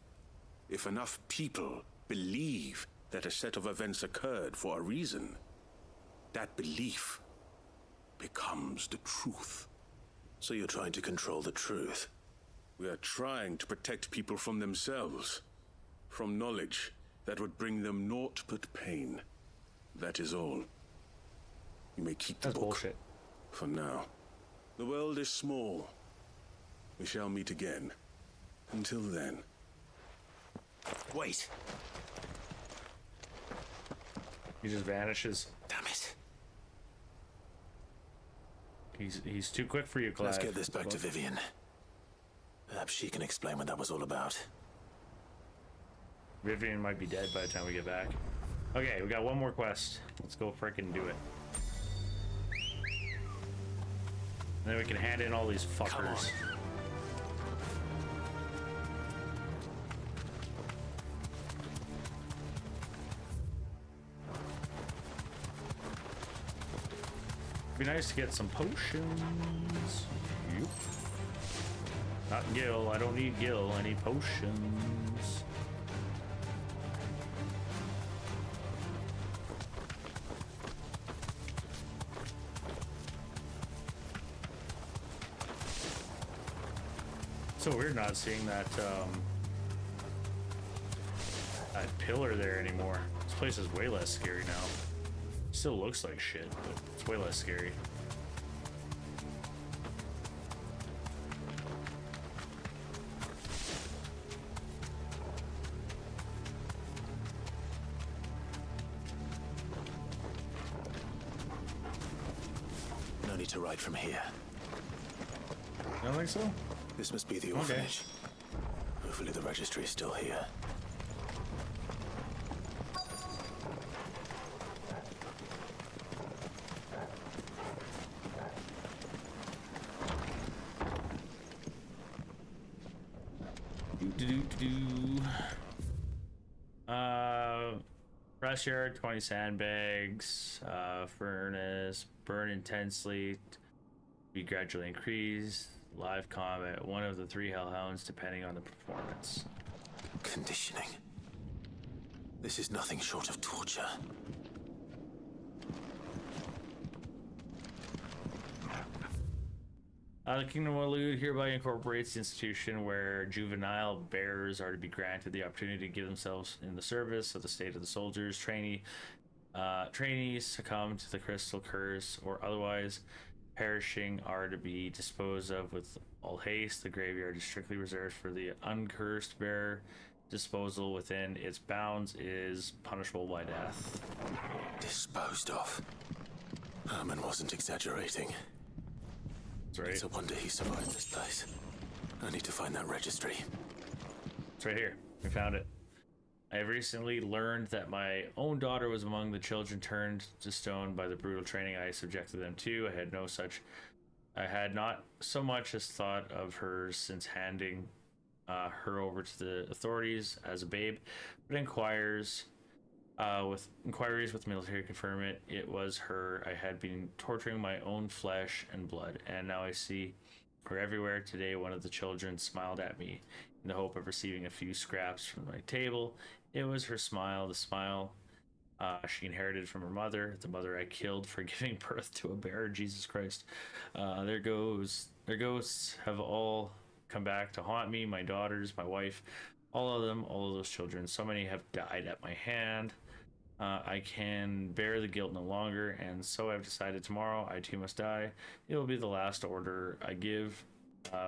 If enough people believe that a set of events occurred for a reason, that belief becomes the truth. So you're trying to control the truth? We are trying to protect people from themselves, from knowledge that would bring them naught but pain. That is all. You may keep the book. Bullshit. For now. The world is small. We shall meet again. Until then. Wait. He just vanishes. Damn it. He's too quick for you, Clive. Let's get this back to Vivian. Perhaps she can explain what that was all about. Vivian might be dead by the time we get back. Okay, we got one more quest. Let's go frickin' do it. And then we can hand in all these fuckers. Be nice to get some potions. Yep. Not Gil. I don't need Gil. I need potions. So weird not seeing that that pillar there anymore. This place is way less scary now. Still looks like shit, but it's way less scary. No need to ride from here. You don't think so? This must be the orphanage. Hopefully the registry is still here. Press yard, 20 sandbags, furnace, burn intensely, be gradually increased, live combat, one of the 3 hellhounds depending on the performance. Conditioning. This is nothing short of torture. The Kingdom of Waloed hereby incorporates the institution where juvenile bearers are to be granted the opportunity to give themselves in the service of the state of the soldiers. Trainees succumb to the crystal curse or otherwise perishing are to be disposed of with all haste. The graveyard is strictly reserved for the uncursed bearer. Disposal within its bounds is punishable by death. Disposed of? Herman wasn't exaggerating. That's right. It's a wonder he survived this place. I need to find that registry. It's right here. We found it. I have recently learned that my own daughter was among the children turned to stone by the brutal training I subjected them to. I had not so much as thought of her since handing her over to the authorities as a babe, but inquiries with military confirm it was her I had been torturing my own flesh and blood, and now I see her everywhere. Today one of the children smiled at me in the hope of receiving a few scraps from my table. It was her smile, the smile she inherited from her mother, the mother I killed for giving birth to a bear. Jesus Christ. Their ghosts have all come back to haunt me, my daughters, my wife, all of them, all of those children. So many have died at my hand. I can bear the guilt no longer, and so I've decided tomorrow I too must die. It will be the last order I give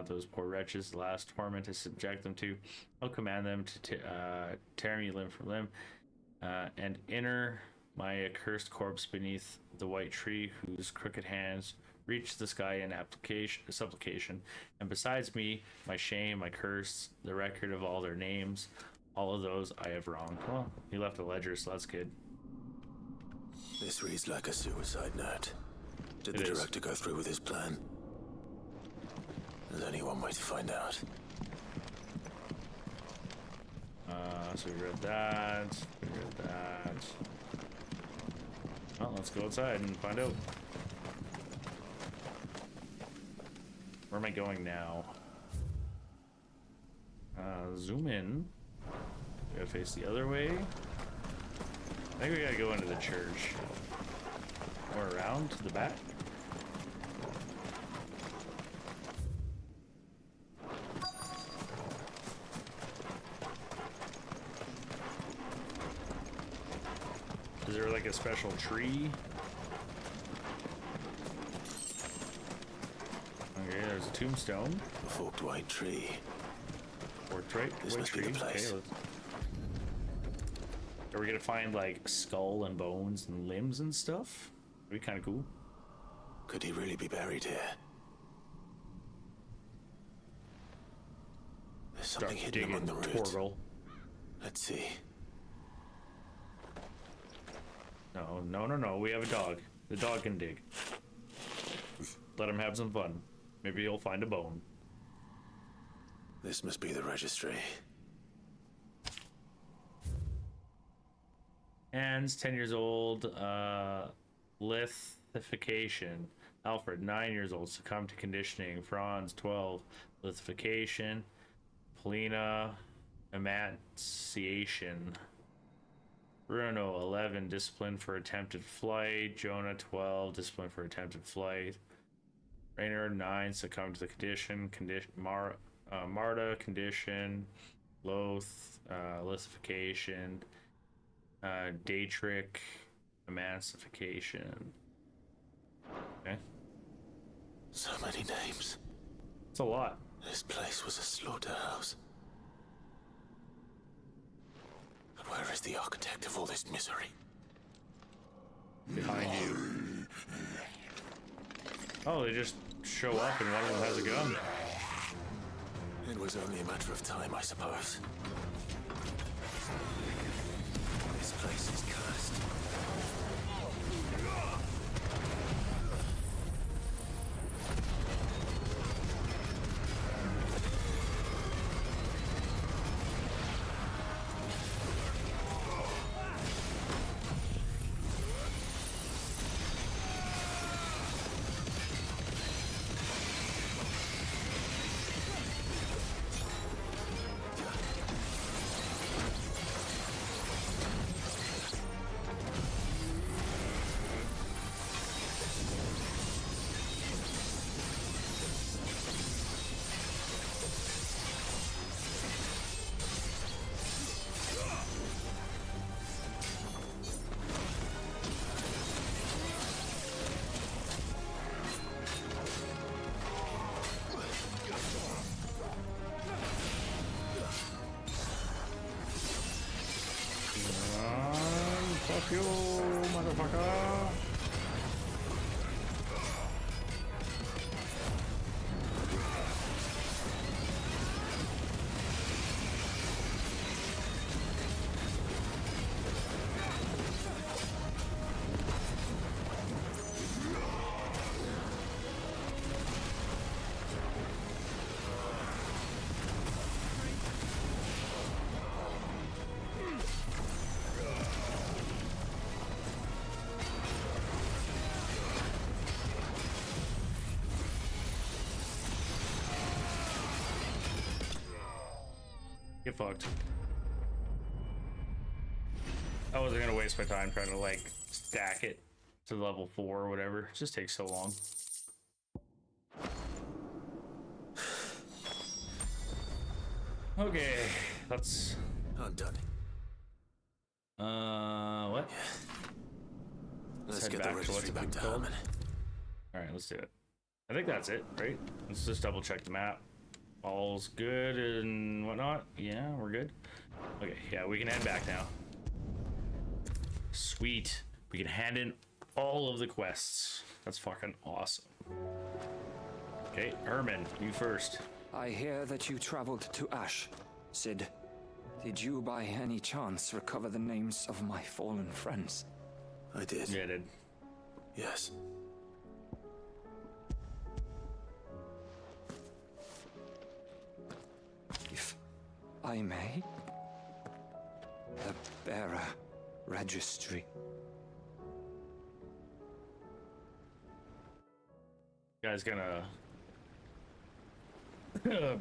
those poor wretches, the last torment to subject them to. I'll command them to tear me limb from limb and inner my accursed corpse beneath the white tree whose crooked hands reach the sky in supplication, and besides me, my shame, my curse, the record of all their names, all of those I have wronged. Well, he left a ledger, so that's good. This reads like a suicide note. Did the director go through with his plan? There's only one way to find out. So we read that. Well, let's go outside and find out. Where am I going now? Zoom in. We gotta face the other way. I think we gotta go into the church. Or around to the back. Is there like a special tree? Okay, there's a tombstone. A forked white tree. This must be the place. Okay, are we gonna find like skull and bones and limbs and stuff? That'd be kind of cool. Could he really be buried here? There's something hidden among the root. Torgal. Let's see. No. We have a dog. The dog can dig. Let him have some fun. Maybe he'll find a bone. This must be the registry. Anne's 10 years old. Lithification. Alfred, 9 years old, succumbed to conditioning. Franz, 12, lithification. Polina, emaciation. Bruno, 11, disciplined for attempted flight. Jonah, 12, disciplined for attempted flight. Rainer, 9, succumbed to the condition. Marta, condition. Loth, lithification. Daytrick, emancification. Okay. So many names. It's a lot. This place was a slaughterhouse. And where is the architect of all this misery? Behind you. Oh, they just show up and one of them has a gun. It was only a matter of time, I suppose. This place is cursed. Fuck you, motherfucker. Get fucked. I wasn't gonna waste my time trying to like stack it to level 4 or whatever. It just takes so long. Okay, that's Undone. What? Let's head get the back to what's registry it back to called? Herman. Alright, let's do it. I think that's it, right? Let's just double check the map. All's good and whatnot. Yeah, we're good. Okay, yeah, we can head back now. Sweet. We can hand in all of the quests. That's fucking awesome. Okay, Herman, you first. I hear that you traveled to Ash, Sid. Did you by any chance recover the names of my fallen friends? I did. Yeah, I did. Yes. If I may, the bearer registry. Guy's gonna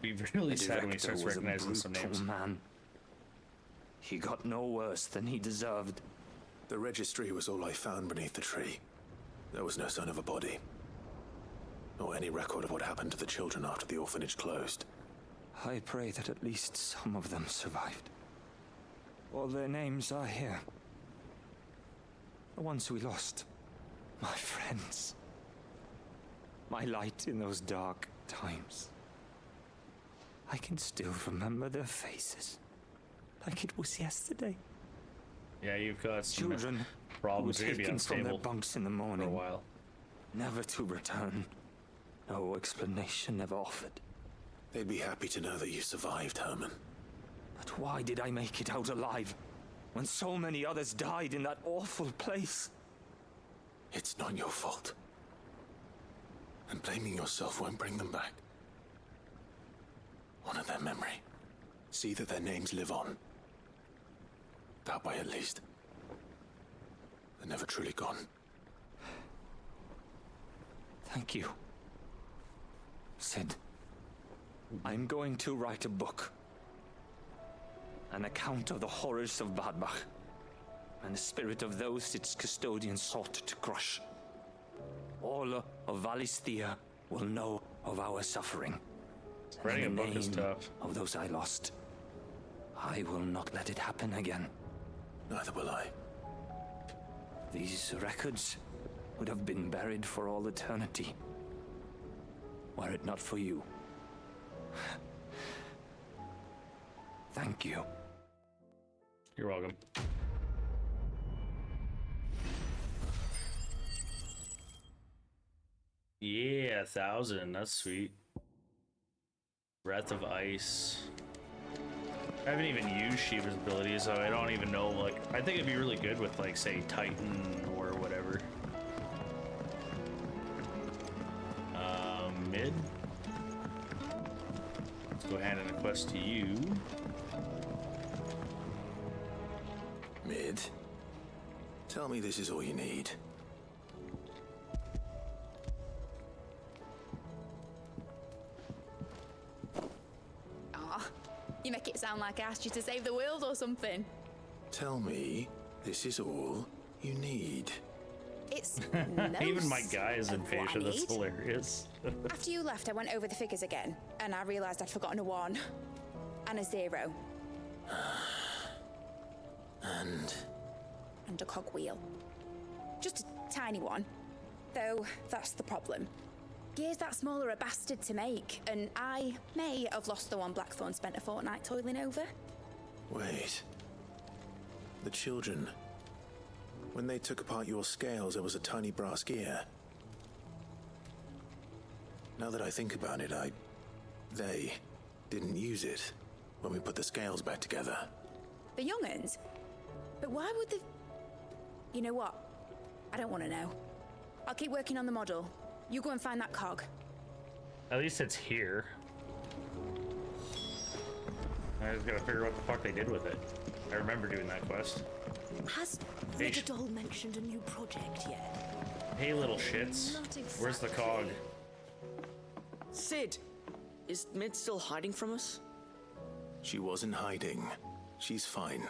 be really sad when he starts recognizing some names. Man. He got no worse than he deserved. The registry was all I found beneath the tree. There was no sign of a body. Or any record of what happened to the children after the orphanage closed. I pray that at least some of them survived. All their names are here. The ones we lost. My friends. My light in those dark times. I can still remember their faces. Like it was yesterday. Yeah, you've got some children problems who to were be taken from their unstable bunks in the morning for a while. Never to return. No explanation ever offered. They'd be happy to know that you survived, Herman. But why did I make it out alive when so many others died in that awful place? It's not your fault. And blaming yourself won't bring them back. Honor their memory. See that their names live on. That way, at least. They're never truly gone. Thank you, Sid. I'm going to write a book. An account of the horrors of Badbach and the spirit of those its custodians sought to crush. All of Valisthea will know of our suffering. Writing a book is tough. Of those I lost. I will not let it happen again. Neither will I. These records would have been buried for all eternity, were it not for you. Thank you. You're welcome. Yeah, 1,000. That's sweet. Breath of Ice. I haven't even used Shiva's abilities, so I don't even know, like, I think it'd be really good with, like, say, Titan or whatever. Mid. Let's go hand in a quest to you. Mid. Tell me this is all you need. You make it sound like I asked you to save the world or something. Tell me this is all you need. It's even my guy is impatient. That's hilarious. After you left, I went over the figures again, and I realised I'd forgotten a 1 and a 0. And a cogwheel. Just a tiny one. Though that's the problem. Gears that small are a bastard to make, and I may have lost the one Blackthorn spent a fortnight toiling over. Wait. The children. When they took apart your scales, there was a tiny brass gear. Now that I think about it, they didn't use it when we put the scales back together. The young'uns? But why would they... You know what? I don't want to know. I'll keep working on the model. You go and find that cog. At least it's here. I just gotta figure out what the fuck they did with it. I remember doing that quest. Has Doll mentioned a new project yet? Hey, little shits. Where's the cog? Sid, is Mid still hiding from us? She wasn't hiding. She's fine.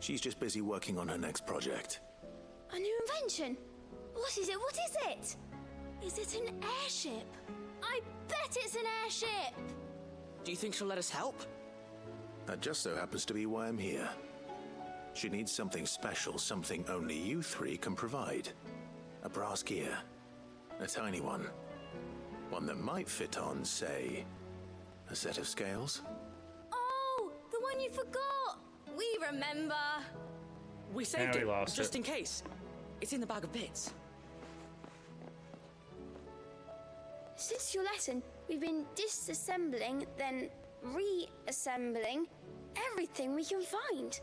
She's just busy working on her next project. A new invention? What is it? What is it? Is it an airship? I bet it's an airship! Do you think she'll let us help? That just so happens to be why I'm here. She needs something special, something only you three can provide. A brass gear. A tiny one. One that might fit on, say, a set of scales. Oh, the one you forgot! We remember! We saved it, lost just it. in case. It's in the bag of bits. Since your lesson, we've been disassembling, then reassembling everything we can find.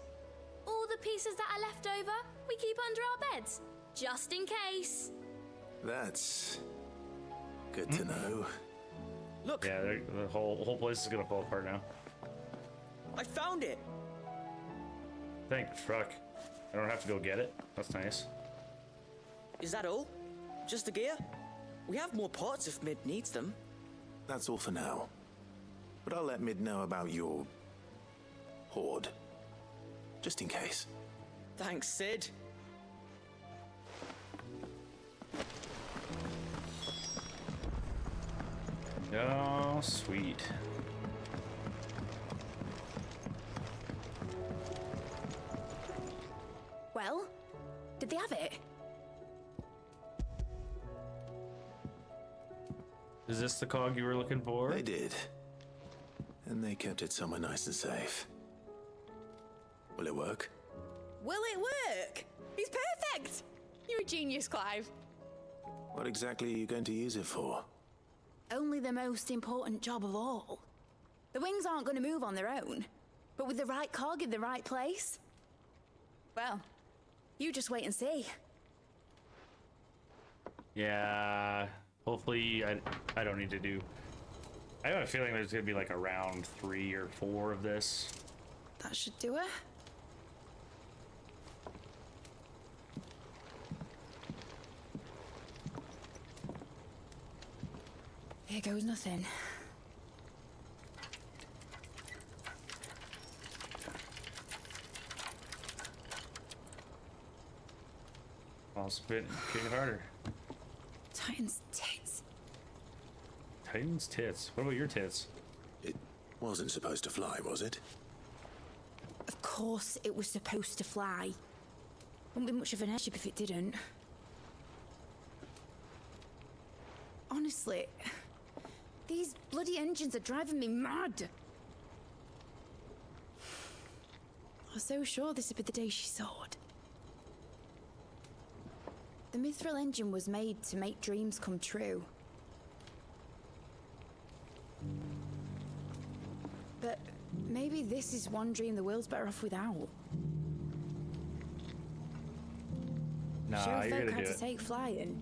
All the pieces that are left over, we keep under our beds, just in case. That's good to know. Look! Yeah, the whole place is gonna fall apart now. I found it! Thank fuck. I don't have to go get it. That's nice. Is that all? Just the gear? We have more parts if Mid needs them. That's all for now. But I'll let Mid know about your hoard. Just in case. Thanks, Sid. Oh, sweet. Well, did they have it? Is this the cog you were looking for? They did. And they kept it somewhere nice and safe. Will it work? Will it work? He's perfect! You're a genius, Clive. What exactly are you going to use it for? Only the most important job of all. The wings aren't going to move on their own, but with the right cog in the right place, well, you just wait and see. Yeah, hopefully I don't need to do... I have a feeling there's going to be like a round 3 or 4 of this. That should do it. Here goes nothing. I'll spit, kick it harder. Titan's tits. Titan's tits? What about your tits? It wasn't supposed to fly, was it? Of course it was supposed to fly. Wouldn't be much of an airship if it didn't. Honestly, these bloody engines are driving me mad. I was so sure this would be the day she soared. The Mithril engine was made to make dreams come true. But maybe this is one dream the world's better off without. Nah, Sure, you're folk gonna had do to it. take flying.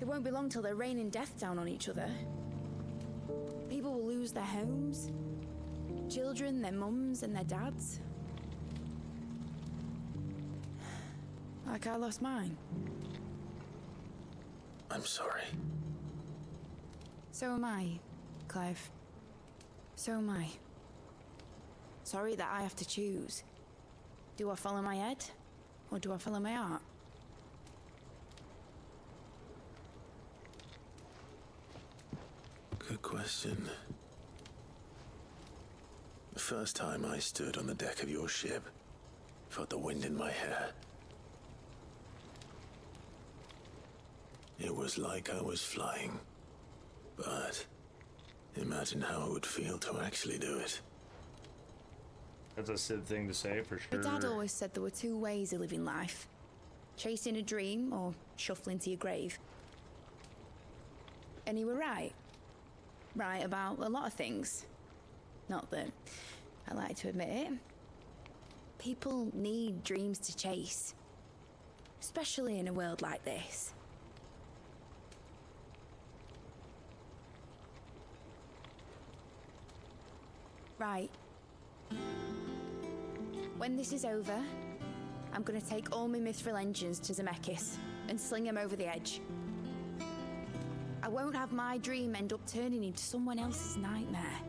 It won't be long till they're raining death down on each other. People will lose their homes. Children, their mums and their dads. Like I lost mine. I'm sorry. So am I, Clive. So am I. Sorry that I have to choose. Do I follow my head? Or do I follow my heart? Good question. The first time I stood on the deck of your ship, felt the wind in my hair. It was like I was flying. But imagine how it would feel to actually do it. That's a Sid thing to say, for sure. My dad always said there were 2 ways of living life. chasing a dream or shuffling to your grave. And he were right. Right about a lot of things. Not that I like to admit it. People need dreams to chase. Especially in a world like this. Right. When this is over, I'm gonna take all my mithril engines to Zemeckis and sling them over the edge. I won't have my dream end up turning into someone else's nightmare.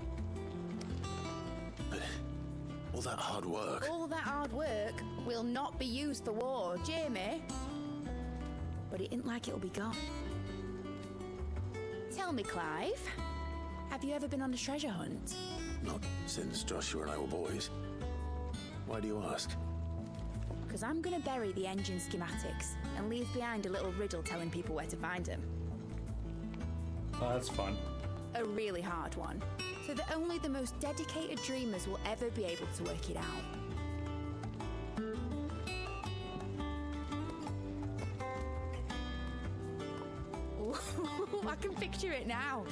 But all that hard work... All that hard work will not be used for war, Jamie. But it ain't like it'll be gone. Tell me, Clive, have you ever been on a treasure hunt? Not since Joshua and I were boys. Why do you ask? Because I'm gonna bury the engine schematics and leave behind a little riddle telling people where to find them. Oh, that's fun. A really hard one, so that only the most dedicated dreamers will ever be able to work it out. Ooh, I can picture it now.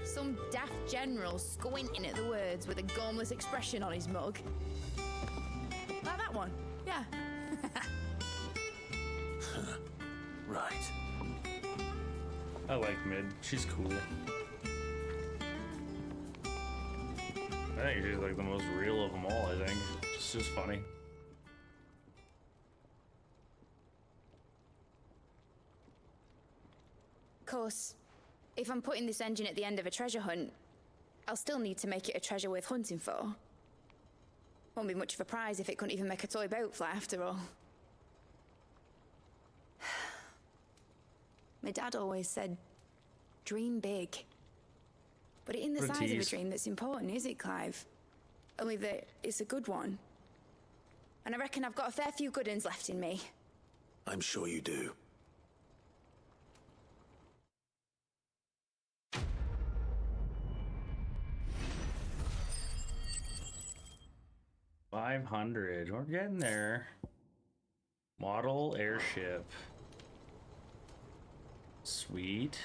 Some daft general squinting at the words with a gormless expression on his mug. Like that one, yeah. Right. I like Mid. She's cool. I think she's like the most real of them all, I think. It's just funny. Of course, if I'm putting this engine at the end of a treasure hunt, I'll still need to make it a treasure worth hunting for. Won't be much of a prize if it couldn't even make a toy boat fly after all. My dad always said, dream big. But it ain't the size of a dream that's important, is it, Clive? Only that it's a good one. And I reckon I've got a fair few good uns left in me. I'm sure you do. $500. We're getting there. Model airship. Sweet.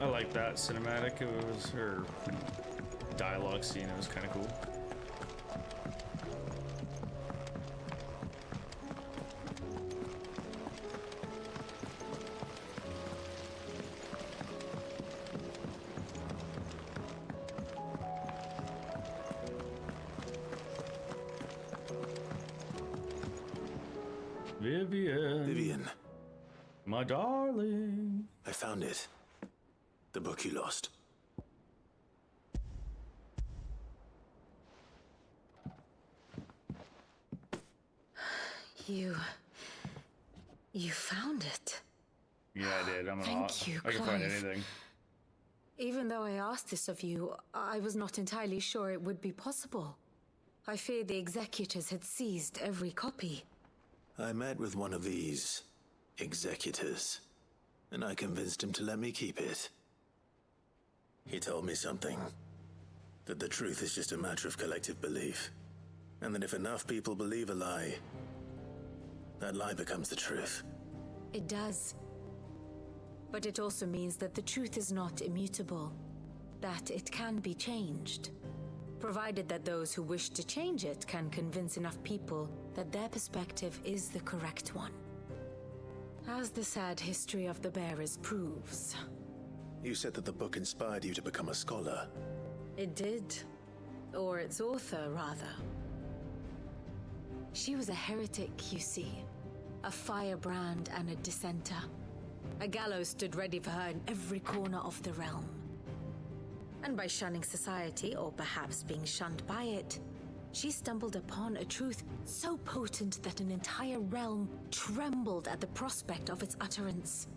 I like that cinematic. It was her dialogue scene. It was kind of cool. Vivian. My darling. I found it. The book you lost. You found it. Yeah, I did. Thank you, I can find Clive. anything. Even though I asked this of you, I was not entirely sure it would be possible. I feared the executors had seized every copy. I met with one of these executors, and I convinced him to let me keep it. He told me something. That the truth is just a matter of collective belief. And that if enough people believe a lie, that lie becomes the truth. It does. But it also means that the truth is not immutable. That it can be changed. Provided that those who wish to change it can convince enough people that their perspective is the correct one. As the sad history of the bearers proves. You said that the book inspired you to become a scholar. It did. Or its author, rather. She was a heretic, you see. A firebrand and a dissenter. A gallows stood ready for her in every corner of the realm. And by shunning society, or perhaps being shunned by it, she stumbled upon a truth so potent that an entire realm trembled at the prospect of its utterance.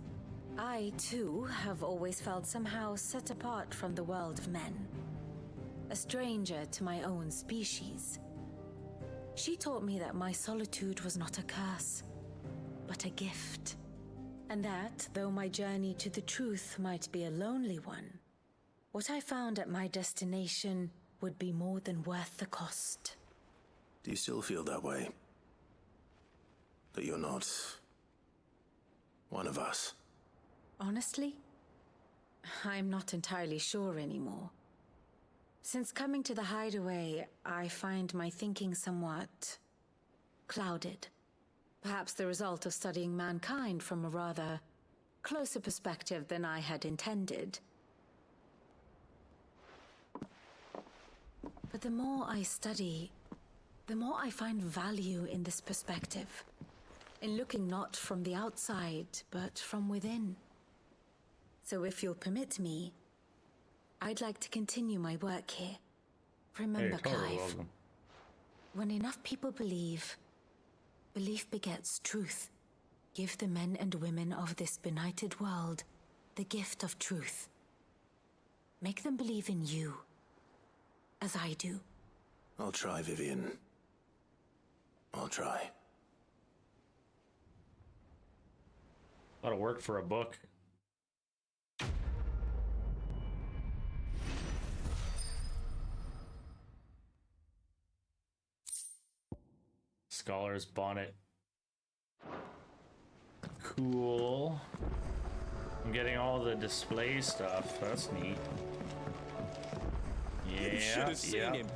I, too, have always felt somehow set apart from the world of men. A stranger to my own species. She taught me that my solitude was not a curse, but a gift. And that, though my journey to the truth might be a lonely one, what I found at my destination would be more than worth the cost. Do you still feel that way? That you're not one of us? Honestly, I'm not entirely sure anymore. Since coming to the hideaway, I find my thinking somewhat clouded. Perhaps the result of studying mankind from a rather closer perspective than I had intended. But the more I study, the more I find value in this perspective. In looking not from the outside, but from within. So if you'll permit me, I'd like to continue my work here. Remember, Clive, when enough people believe, belief begets truth. Give the men and women of this benighted world the gift of truth. Make them believe in you, as I do. I'll try, Vivian. I'll try. A lot of work for a book. Scholar's bonnet. Cool. I'm getting all the display stuff. That's neat. Yeah. You should have seen him.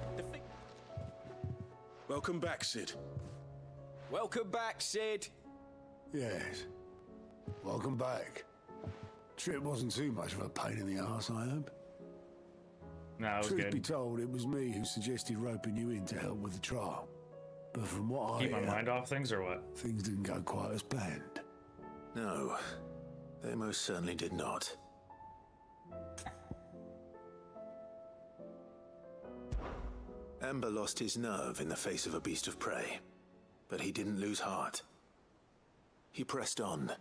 Welcome back, Sid. Welcome back, Sid. Yes. Welcome back. Trip wasn't too much of a pain in the arse, I hope. No, it was Truth good. be told, it was me who suggested roping you in to help with the trial. But from what Keep my mind off things or what? Things didn't go quite as planned. No, they most certainly did not. Ember lost his nerve in the face of a beast of prey, but he didn't lose heart. He pressed on,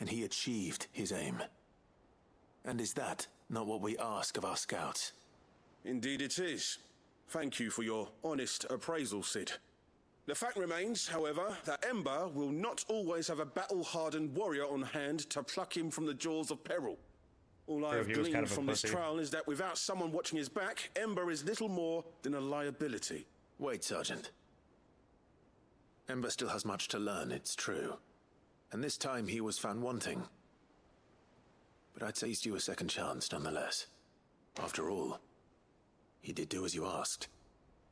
and he achieved his aim. And is that not what we ask of our scouts? Indeed it is. Thank you for your honest appraisal, Sid. The fact remains, however, that Ember will not always have a battle-hardened warrior on hand to pluck him from the jaws of peril. All I have gleaned from this trial is that without someone watching his back, Ember is little more than a liability. Wait, Sergeant. Ember still has much to learn, it's true. And this time he was found wanting. But I'd say he's due a second chance, nonetheless. After all, he did do as you asked.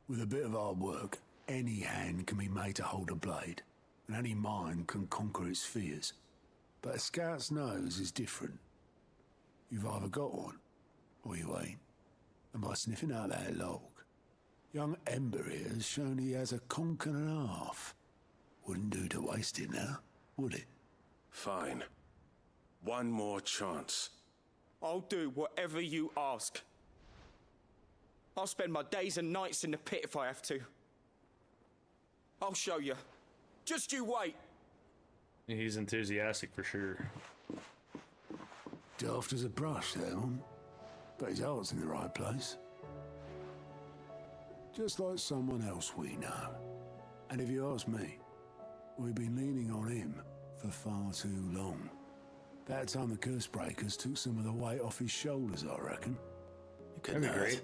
With a bit of hard work, any hand can be made to hold a blade, and any mind can conquer its fears. But a scout's nose is different. You've either got one, or you ain't. And by sniffing out that log, young Ember here has shown he has a conk and a half. Wouldn't do to waste it now, would it? Fine. One more chance. I'll do whatever you ask. I'll spend my days and nights in the pit if I have to. I'll show you. Just you wait. He's enthusiastic for sure. Daft as a brush, that one. But his heart's in the right place. Just like someone else we know. And if you ask me, we've been leaning on him for far too long. That time the Cursebreakers took some of the weight off his shoulders, I reckon. That'd be great.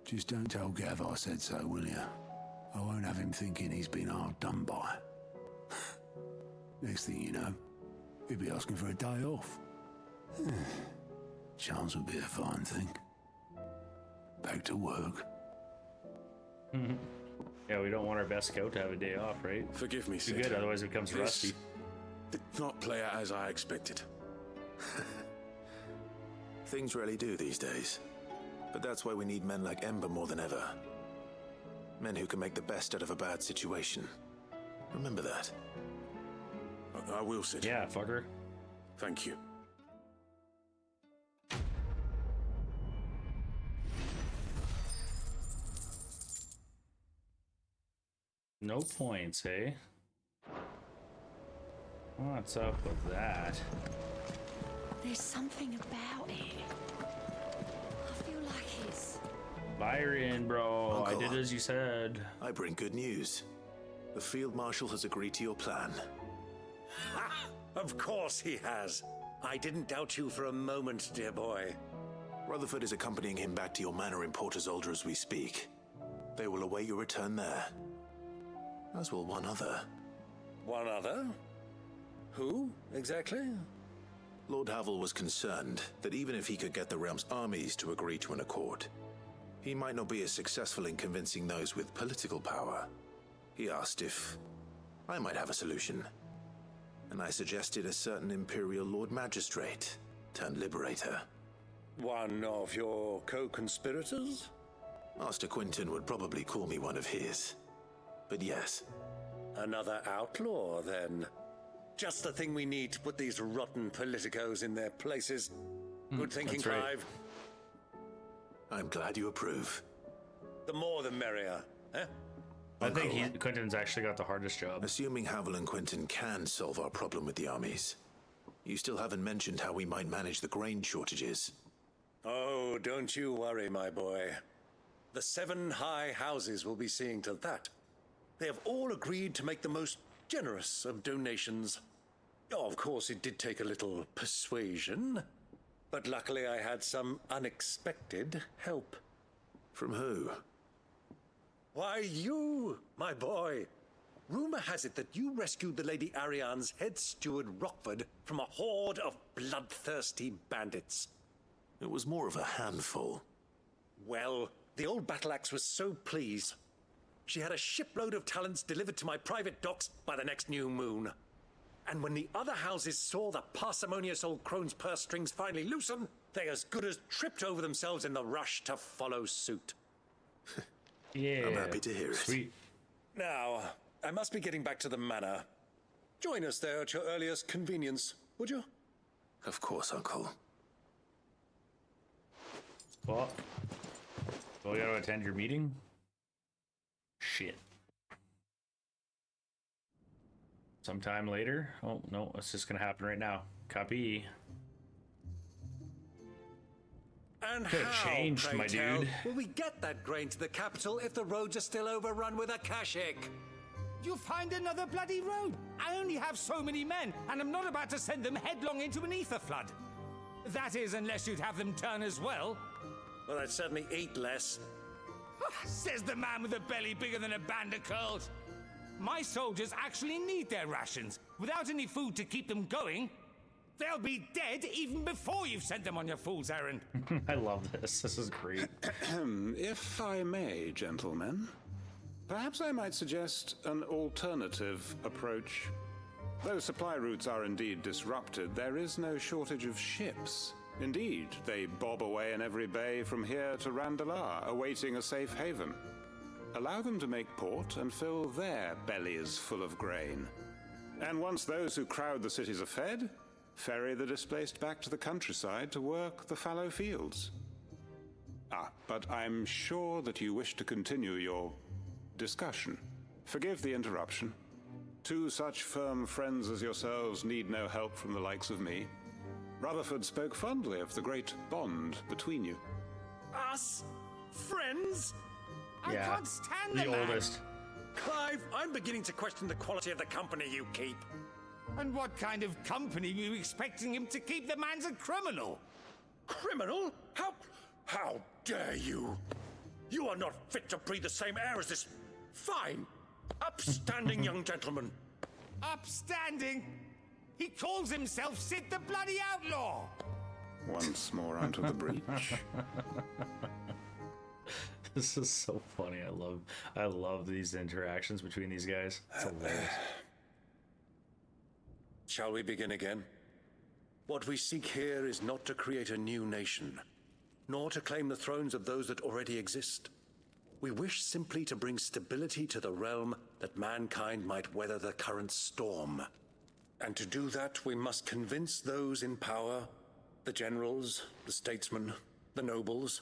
Just don't tell Gav I said so, will you? I won't have him thinking he's been hard done by. Next thing you know, he'll be asking for a day off. Chance would be a fine thing. Back to work. Yeah, we don't want our best scout to have a day off, right? Forgive me, Too Sid. good, otherwise it becomes rusty. Did not play out as I expected. Things really do these days. But that's why we need men like Ember more than ever. Men who can make the best out of a bad situation. Remember that. I will, Sid. Yeah, fucker. Thank you. No points, eh? What's up with that? There's something about it. I feel like it's... Byron, bro. Uncle, I did as you said. I bring good news. The Field Marshal has agreed to your plan. Ha! Of course he has. I didn't doubt you for a moment, dear boy. Rutherford is accompanying him back to your manor in Port Isolde as we speak. They will await your return there. As will one other. One other? Who, exactly? Lord Havel was concerned that even if he could get the realm's armies to agree to an accord, he might not be as successful in convincing those with political power. He asked if I might have a solution, and I suggested a certain Imperial Lord Magistrate turned Liberator. One of your co-conspirators? Master Quinton would probably call me one of his, but yes. Another outlaw, then. Just the thing we need to put these rotten politicos in their places. Good thinking, that's right. Clive. I'm glad you approve. The more the merrier, eh? I think Quinton's actually got the hardest job. Assuming Havel and Quinton can solve our problem with the armies, you still haven't mentioned how we might manage the grain shortages. Oh, don't you worry, my boy. The 7 high houses will be seeing to that. They have all agreed to make the most generous of donations. Oh, of course, it did take a little persuasion, but luckily I had some unexpected help. From who? Why, you, my boy. Rumor has it that you rescued the Lady Ariane's head steward Rockford from a horde of bloodthirsty bandits. It was more of a handful. Well, the old battle axe was so pleased. She had a shipload of talents delivered to my private docks by the next new moon. And when the other houses saw the parsimonious old crone's purse strings finally loosen, they as good as tripped over themselves in the rush to follow suit. Yeah. I'm happy to hear it. Sweet. Now, I must be getting back to the manor. Join us there at your earliest convenience, would you? Of course, Uncle. Well, we gotta attend your meeting? Shit. Sometime later? Oh, no, it's just gonna happen right now. Copy. And Could've how, changed, pray my tell, dude. will we get that grain to the capital if the roads are still overrun with Akashic? You'll find another bloody road. I only have so many men, and I'm not about to send them headlong into an ether flood. That is, unless you'd have them turn as well. Well, I'd certainly eat less. Says the man with a belly bigger than a band of curls. My soldiers actually need their rations. Without any food to keep them going, they'll be dead even before you've sent them on your fool's errand. I love this. This is great. If I may, gentlemen, perhaps I might suggest an alternative approach. Though supply routes are indeed disrupted, there is no shortage of ships. Indeed, they bob away in every bay from here to Randalar, awaiting a safe haven. Allow them to make port and fill their bellies full of grain. And once those who crowd the cities are fed, ferry the displaced back to the countryside to work the fallow fields. But I'm sure that you wish to continue your discussion. Forgive the interruption. 2 such firm friends as yourselves need no help from the likes of me. Rutherford spoke fondly of the great bond between you. Us? Friends? I can't stand the man. Oldest. Clive, I'm beginning to question the quality of the company you keep. And what kind of company were you expecting him to keep? The man's a criminal. Criminal? How dare you? You are not fit to breathe the same air as this fine, upstanding young gentleman. Upstanding? He calls himself Sid the Bloody Outlaw! Once more onto the breach. This is so funny. I love these interactions between these guys. It's hilarious. Shall we begin again? What we seek here is not to create a new nation, nor to claim the thrones of those that already exist. We wish simply to bring stability to the realm that mankind might weather the current storm. And to do that, we must convince those in power, the generals, the statesmen, the nobles,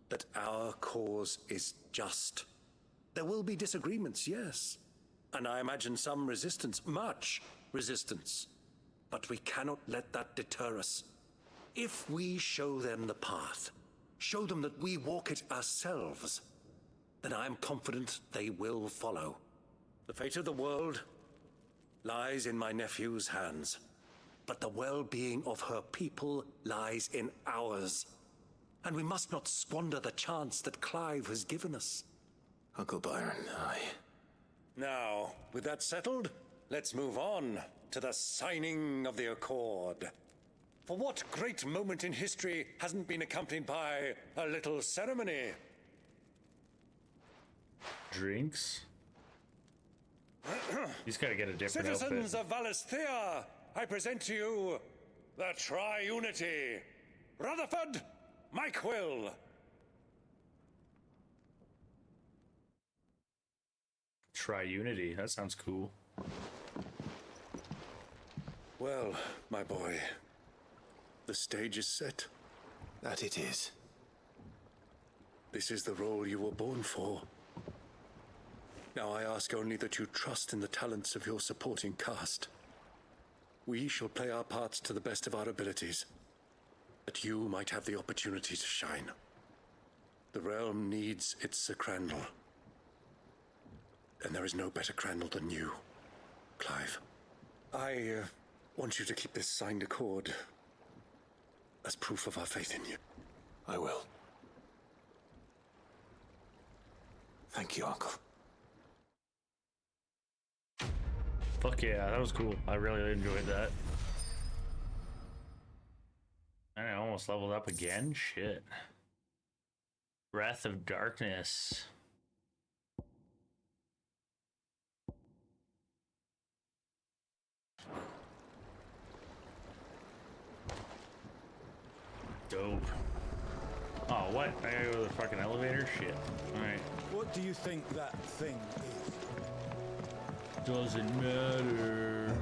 that our cause is just. There will be disagreements, yes. And I imagine some resistance, much resistance. But we cannot let that deter us. If we show them the path, show them that we walk it ourselves, then I am confident they will follow. The fate of the world lies in my nephew's hands, but the well-being of her people lies in ours. And we must not squander the chance that Clive has given us. Uncle Byron, aye. Now, with that settled, let's move on to the signing of the Accord. For what great moment in history hasn't been accompanied by a little ceremony? Drinks? He's got to get a different Citizens outfit. of Valisthea, I present to you the Tri-Unity. Rutherford, Mike Will. Tri-Unity, that sounds cool. Well, my boy, the stage is set. That it is. This is the role you were born for. Now I ask only that you trust in the talents of your supporting cast. We shall play our parts to the best of our abilities, that you might have the opportunity to shine. The realm needs its Sir Crandall. And there is no better Crandall than you, Clive. I want you to keep this signed accord as proof of our faith in you. I will. Thank you, Uncle. Fuck yeah, that was cool. I really enjoyed that. And I almost leveled up again? Shit. Breath of Darkness. Dope. Oh, what? I gotta go to the fucking elevator? Shit. Alright. What do you think that thing is? Doesn't matter.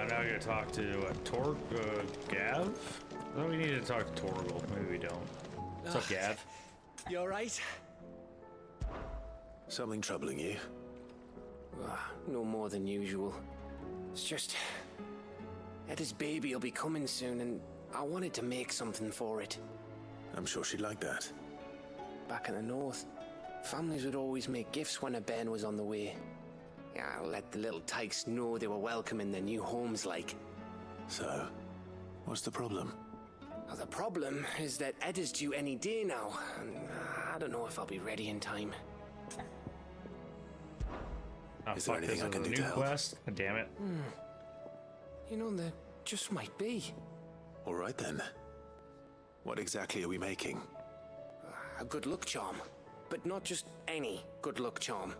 Now we gotta talk to Gav? I thought we needed to talk to Torgal. Maybe we don't. What's up, Gav? You alright? Something troubling you? No more than usual. It's just... Etta's baby will be coming soon, and I wanted to make something for it. I'm sure she'd like that. Back in the north, families would always make gifts when a bairn was on the way. Yeah, I'll let the little tykes know they were welcome in their new homes, like. So, what's the problem? Well, the problem is that Etta's due any day now, and I don't know if I'll be ready in time. Oh, is there anything I can do to help? Quest? God damn it. You know, there just might be. All right then. What exactly are we making? A good luck charm. But not just any good luck charm.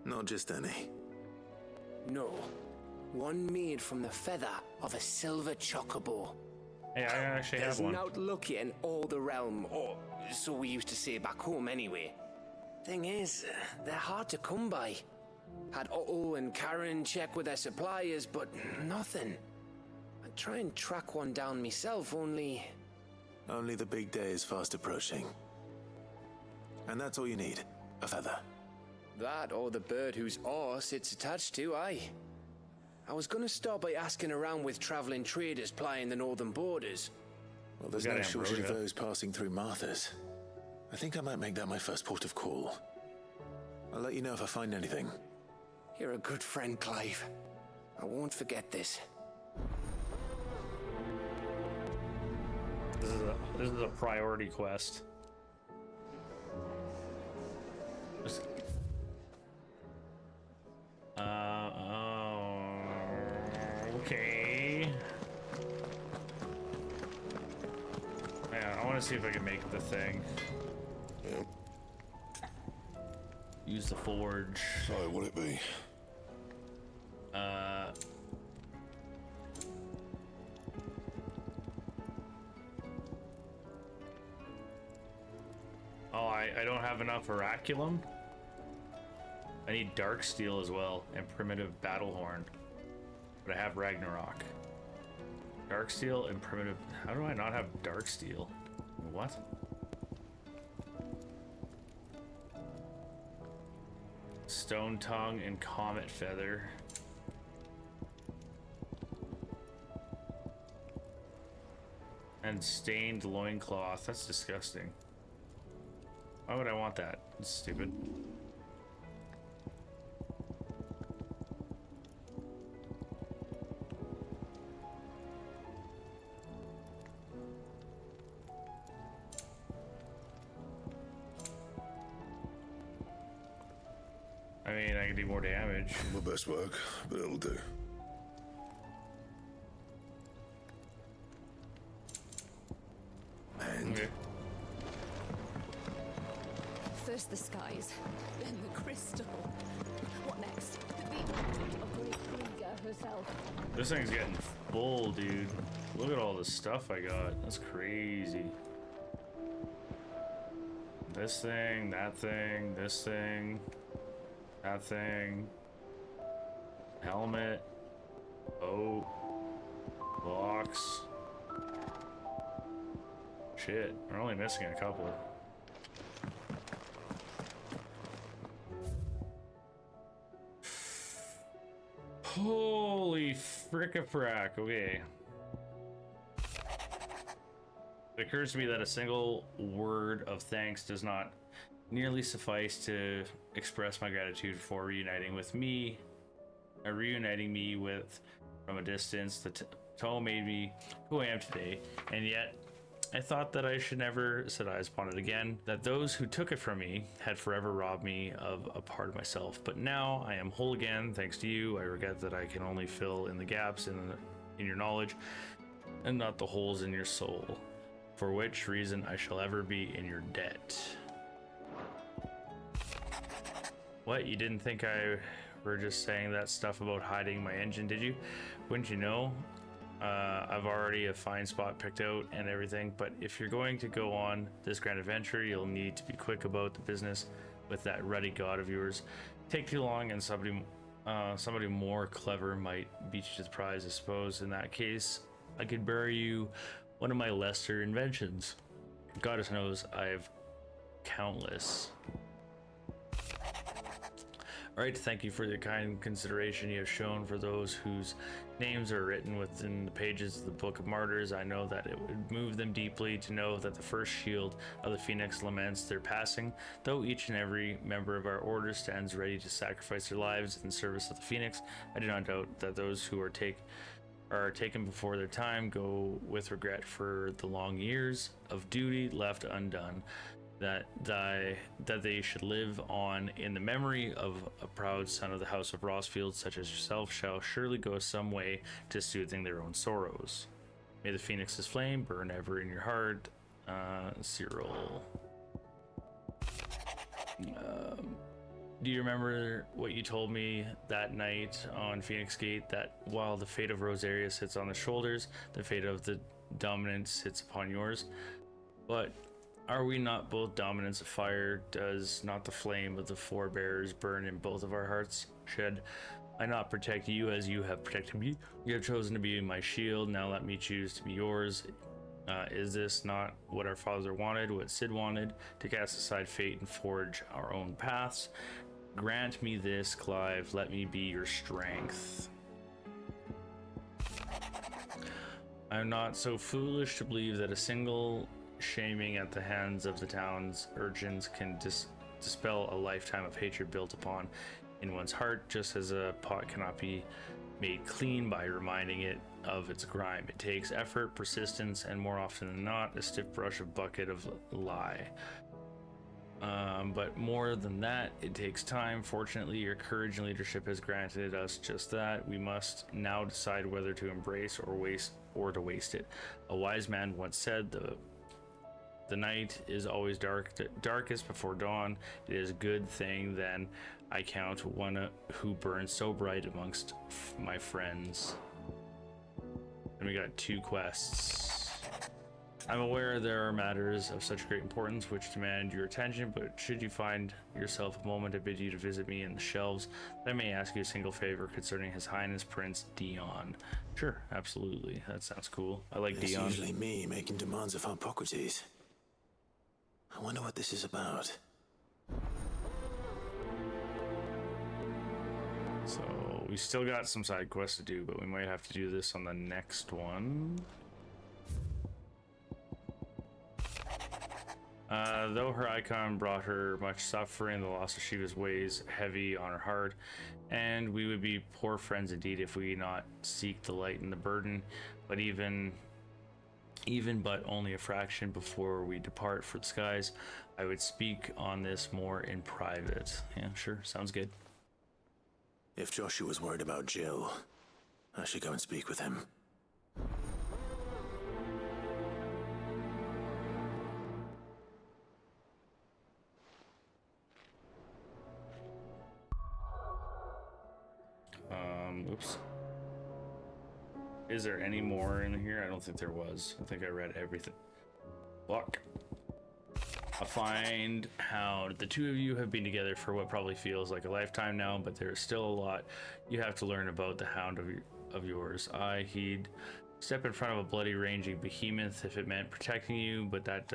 Not just any. No. One made from the feather of a silver chocobo. Hey, I actually have one. There's not lucky in all the realm, or so we used to say back home anyway. Thing is, they're hard to come by. Had Otto and Karen check with their suppliers, but nothing. I'd try and track one down myself, only... Only the big day is fast approaching. And that's all you need, a feather. That or the bird whose arse it's attached to, aye. I was gonna start by asking around with traveling traders plying the northern borders. Well, there's no shortage of those passing through Martha's. I think I might make that my first port of call. I'll let you know if I find anything. You're a good friend, Clive. I won't forget this. This is a priority quest. Okay. Yeah, I want to see if I can make the thing. Use the forge. So, what it be? Oh, I don't have enough Oraculum. I need Dark Steel as well, and Primitive Battlehorn. But I have Ragnarok. Dark Steel and Primitive... How do I not have Dark Steel? What? Stone Tongue and Comet Feather. And Stained Loincloth. That's disgusting. Why would I want that? It's stupid. I mean, I can do more damage. My best work, but it'll do. And Okay. First the skies, then the crystal. What next? The advent of Great Krieger herself. This thing's getting full, dude. Look at all the stuff I got. That's crazy. This thing, that thing, this thing, that thing. Helmet. Boat. Blocks. Shit, we're only missing a couple. Holy frick-a-frack, okay. It occurs to me that a single word of thanks does not nearly suffice to express my gratitude for reuniting me with from a distance. The Toe made me who I am today, and yet I thought that I should never set eyes upon it again, that those who took it from me had forever robbed me of a part of myself. But now I am whole again, thanks to you. I regret that I can only fill in the gaps in your knowledge and not the holes in your soul, for which reason I shall ever be in your debt. What, you didn't think I were just saying that stuff about hiding my engine, did you? Wouldn't you know? I've already a fine spot picked out and everything, but if you're going to go on this grand adventure, you'll need to be quick about the business with that ruddy god of yours. Take too long and somebody more clever might beat you to the prize, I suppose. In that case, I could bury you one of my lesser inventions. Goddess knows I have countless. Alright, thank you for the kind consideration you have shown for those whose names are written within the pages of the Book of Martyrs. I know that it would move them deeply to know that the first shield of the Phoenix laments their passing, though each and every member of our order stands ready to sacrifice their lives in service of the Phoenix. I do not doubt that those who are taken before their time go with regret for the long years of duty left undone. That they should live on in the memory of a proud son of the house of Rosfield, such as yourself, shall surely go some way to soothing their own sorrows. May the Phoenix's flame burn ever in your heart, Cyril. Do you remember what you told me that night on Phoenix Gate, that while the fate of Rosaria sits on the shoulders, the fate of the dominant sits upon yours? But are we not both dominants of fire? Does not the flame of the forebears burn in both of our hearts? Should I not protect you as you have protected me? You have chosen to be my shield, now let me choose to be yours. Is this not what our father wanted, what Sid wanted, to cast aside fate and forge our own paths? Grant me this, Clive, let me be your strength. I'm not so foolish to believe that a single shaming at the hands of the town's urchins can dispel a lifetime of hatred built upon in one's heart, just as a pot cannot be made clean by reminding it of its grime. It takes effort, persistence, and more often than not, a stiff brush of bucket of lie. But more than that, it takes time. Fortunately, your courage and leadership has granted us just that. We must now decide whether to embrace or to waste it. A wise man once said, the night is always darkest before dawn. It is a good thing then I count one who burns so bright amongst my friends. And we got 2 quests. I'm aware there are matters of such great importance which demand your attention, but should you find yourself a moment, I bid you to visit me in the shelves, I may ask you a single favor concerning His Highness Prince Dion. Sure, absolutely. That sounds cool. I like Dion. It's usually me making demands of Hippocrates. I wonder what this is about. So we still got some side quests to do, but we might have to do this on the next one. Though her icon brought her much suffering, the loss of Shiva's ways heavy on her heart, and we would be poor friends indeed if we not seek the light and the burden, but even but only a fraction before we depart for the skies. I would speak on this more in private. Yeah, sure, sounds good. If Joshua's worried about Jill, I should go and speak with him. Oops. Is there any more in here? I don't think there was. I think I read everything. Fuck. A find hound. The two of you have been together for what probably feels like a lifetime now, but there's still a lot you have to learn about the hound of yours. He'd step in front of a bloody ranging behemoth if it meant protecting you, but that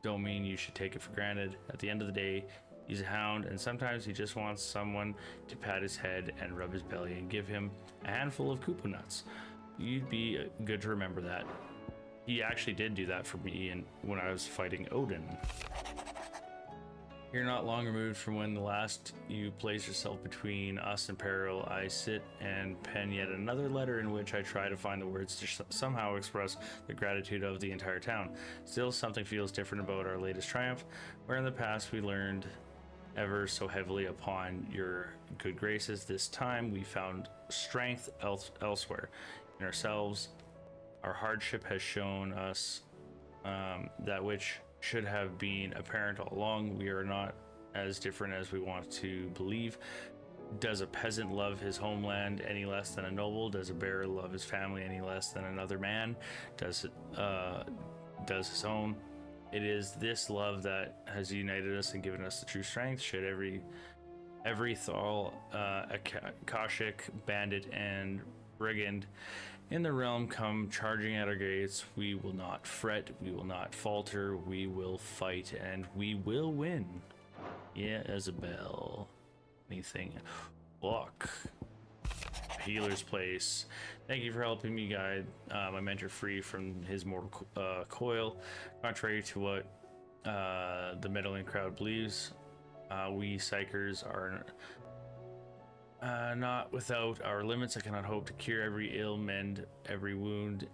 don't mean you should take it for granted. At the end of the day, he's a hound, and sometimes he just wants someone to pat his head and rub his belly and give him a handful of Koopa nuts. You'd be good to remember that. He actually did do that for me when I was fighting Odin. You're not long removed from when the last you placed yourself between us and peril. I sit and pen yet another letter in which I try to find the words to somehow express the gratitude of the entire town. Still, something feels different about our latest triumph, where in the past we learned ever so heavily upon your good graces. This time we found strength elsewhere in ourselves. Our hardship has shown us that which should have been apparent all along. We are not as different as we want to believe. Does a peasant love his homeland any less than a noble? Does a bear love his family any less than another man does his own? It is this love that has united us and given us the true strength. Should every Thal, Akashic, bandit, and brigand in the realm come charging at our gates, we will not fret, we will not falter, we will fight, and we will win. Yeah, Isabel. Anything. Fuck. Healer's place. Thank you for helping me guide my mentor free from his mortal coil. Contrary to what the meddling crowd believes, we psychers are not without our limits. I cannot hope to cure every ill, mend every wound,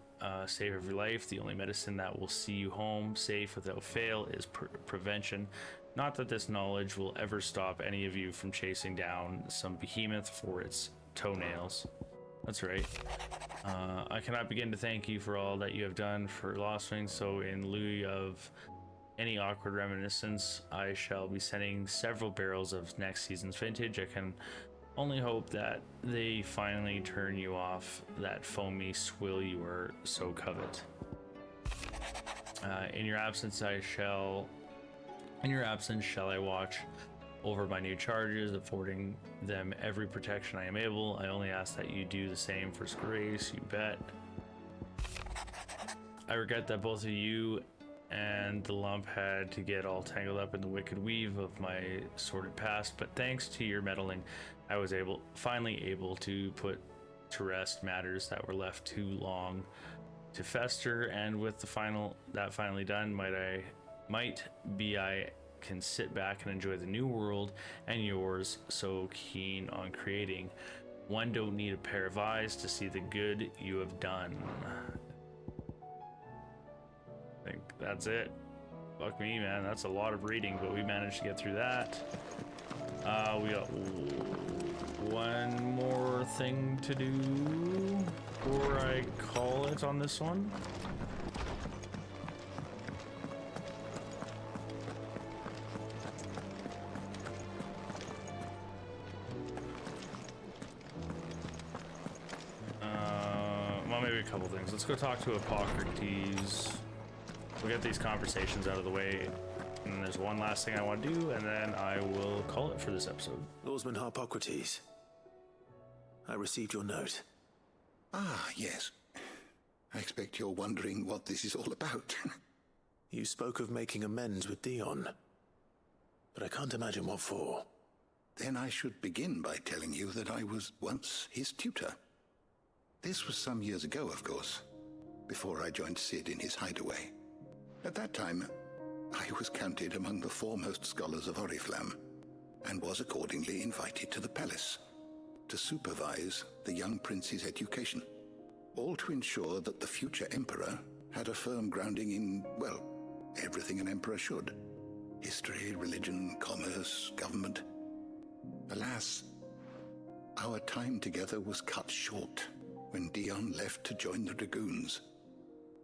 save every life. The only medicine that will see you home safe without fail is prevention. Not that this knowledge will ever stop any of you from chasing down some behemoth for its toenails. That's right. I cannot begin to thank you for all that you have done for Lostwing, so in lieu of any awkward reminiscence, I shall be sending several barrels of next season's vintage. I can only hope that they finally turn you off that foamy swill you are so covet. In your absence, shall I watch over my new charges, affording them every protection I am able. I only ask that you do the same for Grace, you bet. I regret that both of you and the lump had to get all tangled up in the wicked weave of my sordid past, but thanks to your meddling, I was finally able to put to rest matters that were left too long to fester, and with that finally done, I can sit back and enjoy the new world and yours so keen on creating. One don't need a pair of eyes to see the good you have done. I think that's it. Fuck me, man. That's a lot of reading, but we managed to get through that. We got one more thing to do before I call it on this one. Well, maybe a couple things. Let's go talk to Hippocrates. We'll get these conversations out of the way. And there's one last thing I want to do, and then I will call it for this episode. Lawsman Hippocrates, I received your note. Ah, yes. I expect you're wondering what this is all about. You spoke of making amends with Dion, but I can't imagine what for. Then I should begin by telling you that I was once his tutor. This was some years ago, of course, before I joined Sid in his hideaway. At that time, I was counted among the foremost scholars of Oriflamme, and was accordingly invited to the palace to supervise the young prince's education, all to ensure that the future emperor had a firm grounding in, well, everything an emperor should. History, religion, commerce, government. Alas, Our time together was cut short when Dion left to join the Dragoons.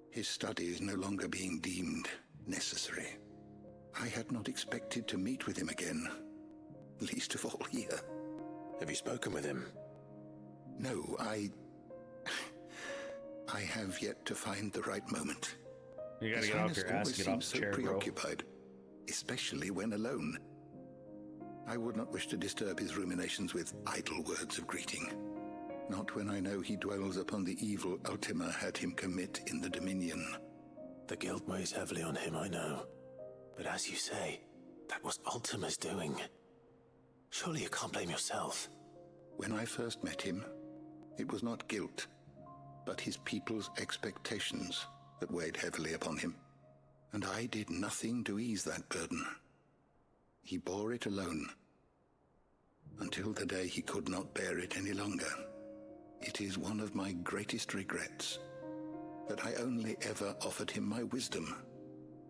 His studies no longer being deemed necessary. I had not expected to meet with him again, least of all here. Have you spoken with him? No, I have yet to find the right moment. You gotta His get off Highness your ass, always get off seems the chair, so bro. preoccupied, especially when alone. I would not wish to disturb his ruminations with idle words of greeting. Not when I know he dwells upon the evil Ultima had him commit in the Dominion. The guilt weighs heavily on him, I know. But as you say, that was Ultima's doing. Surely you can't blame yourself. When I first met him, it was not guilt, but his people's expectations that weighed heavily upon him. And I did nothing to ease that burden. He bore it alone, until the day he could not bear it any longer. It is one of my greatest regrets that I only ever offered him my wisdom,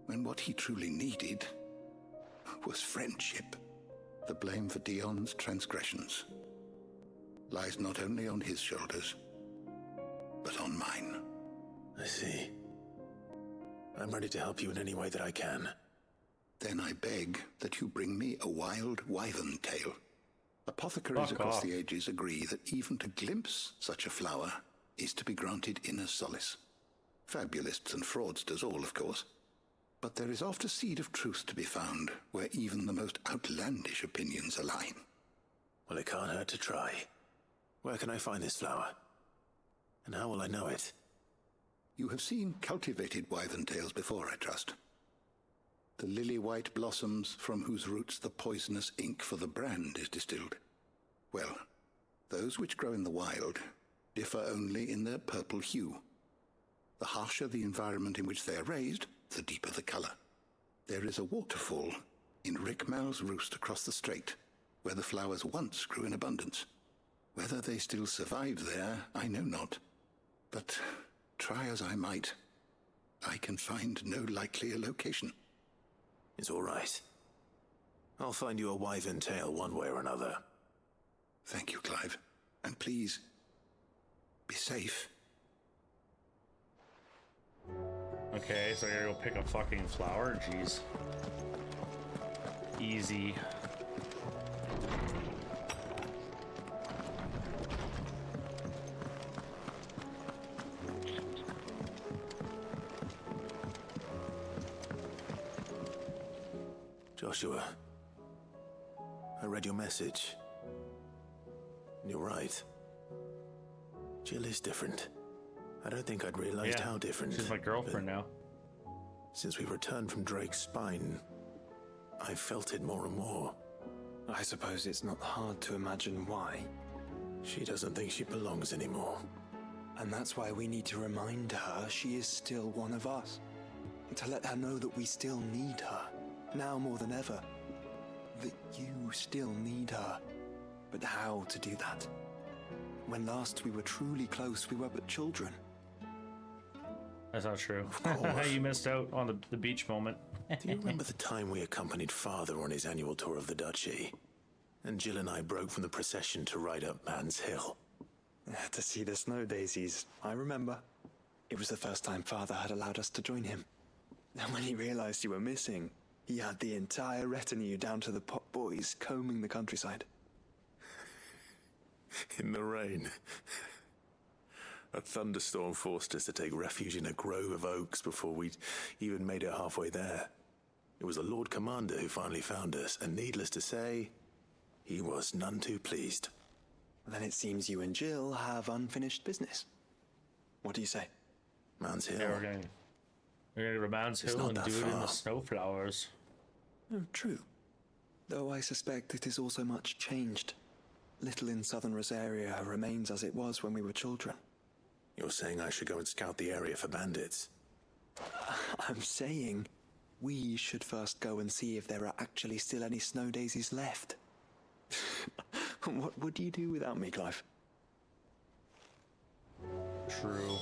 when what he truly needed was friendship. The blame for Dion's transgressions lies not only on his shoulders, but on mine. I see. I'm ready to help you in any way that I can. Then I beg that you bring me a wild wyvern tail. Apothecaries across the ages agree that even to glimpse such a flower is to be granted inner solace. Fabulists and fraudsters all, of course. But there is oft a seed of truth to be found where even the most outlandish opinions align. Well, it can't hurt to try. Where can I find this flower? And how will I know it? You have seen cultivated wyvern tails before, I trust. The lily-white blossoms from whose roots the poisonous ink for the brand is distilled. Well, those which grow in the wild differ only in their purple hue. The harsher the environment in which they are raised, the deeper the color. There is a waterfall in Rickmal's roost across the strait, where the flowers once grew in abundance. Whether they still survive there, I know not. But try as I might, I can find no likelier location. It's all right. I'll find you a wyvern tail one way or another. Thank you, Clive. And please, be safe. Okay, so I gotta go pick a fucking flower? Jeez. Easy. Joshua, I read your message. You're right. Jill is different. I don't think I'd realized how different. She's my girlfriend now. Since we returned from Drake's spine, I felt it more and more. I suppose it's not hard to imagine why. She doesn't think she belongs anymore. And that's why we need to remind her she is still one of us. To let her know that we still need her, now more than ever. That you still need her. But how to do that? When last we were truly close, we were but children. That's not true. You missed out on the beach moment. Do you remember the time we accompanied Father on his annual tour of the Duchy? And Jill and I broke from the procession to ride up Man's Hill. To see the snow daisies, I remember. It was the first time Father had allowed us to join him. And when he realized you were missing, he had the entire retinue down to the pot boys combing the countryside. In the rain. A thunderstorm forced us to take refuge in a grove of oaks before we'd even made it halfway there. It was the Lord Commander who finally found us, and needless to say, he was none too pleased. Then it seems you and Jill have unfinished business. What do you say? Man's Hill. Yeah, we're gonna go to Man's It's Hill not and that do it in the far. snowflowers. Oh, true. Though I suspect it is also much changed. Little in southern Rosaria remains as it was when we were children. You're saying I should go and scout the area for bandits? I'm saying we should first go and see if there are actually still any snow daisies left. What would you do without me, Clive? True.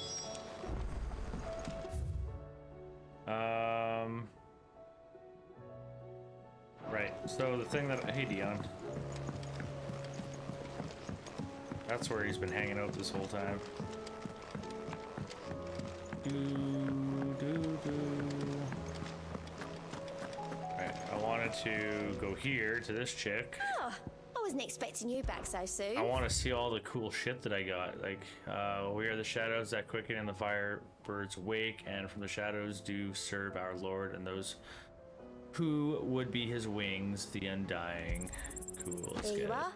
Right. So the thing that hey Dion. That's where he's been hanging out this whole time. Alright, I wanted to go here to this chick. Oh, I wasn't expecting you back so soon. I want to see all the cool shit that I got. Like, we are the shadows that quicken in the firebird's wake, and from the shadows do serve our Lord and those who would be his wings, the Undying. Cool, let's Here get you it. are.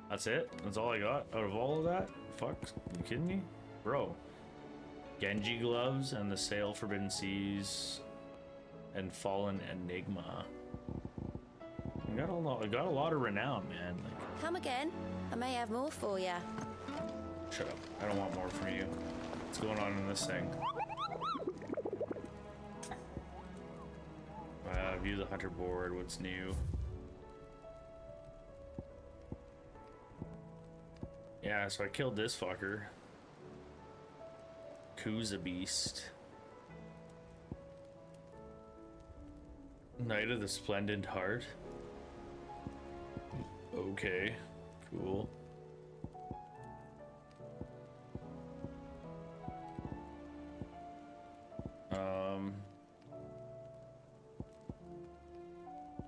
That's it? That's all I got out of all of that? Fuck, you kidding me? Bro. Genji gloves and the Sail Forbidden Seas and Fallen Enigma. I got a lot of renown, man. Like, Come again. I may have more for you. shut up. I don't want more from you. What's going on in this thing? View the hunter board. What's new? Yeah, so I killed this fucker. Kuza Beast. Knight of the Splendid Heart. Okay, cool.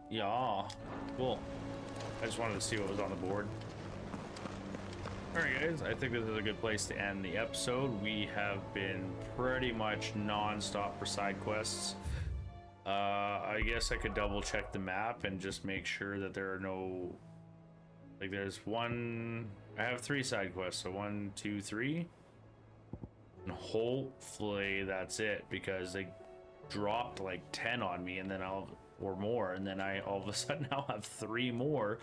Yeah, cool. I just wanted to see what was on the board. Alright guys, I think this is a good place to end the episode. We have been pretty much non-stop for side quests. I guess I could double check the map and just make sure that there are no... Like there's one... I have 3 side quests, so 1, 2, 3. And hopefully that's it, because they dropped like 10 on me and then or more, and then I all of a sudden now have 3 more.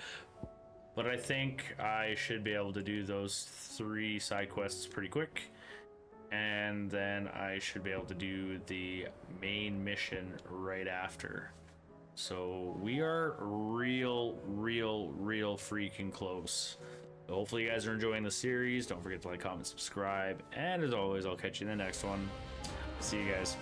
But I think I should be able to do those 3 side quests pretty quick, and then I should be able to do the main mission right after. So we are real freaking close. So hopefully you guys are enjoying the series. Don't forget to like, comment, subscribe, and as always, I'll catch you in the next one. See you guys.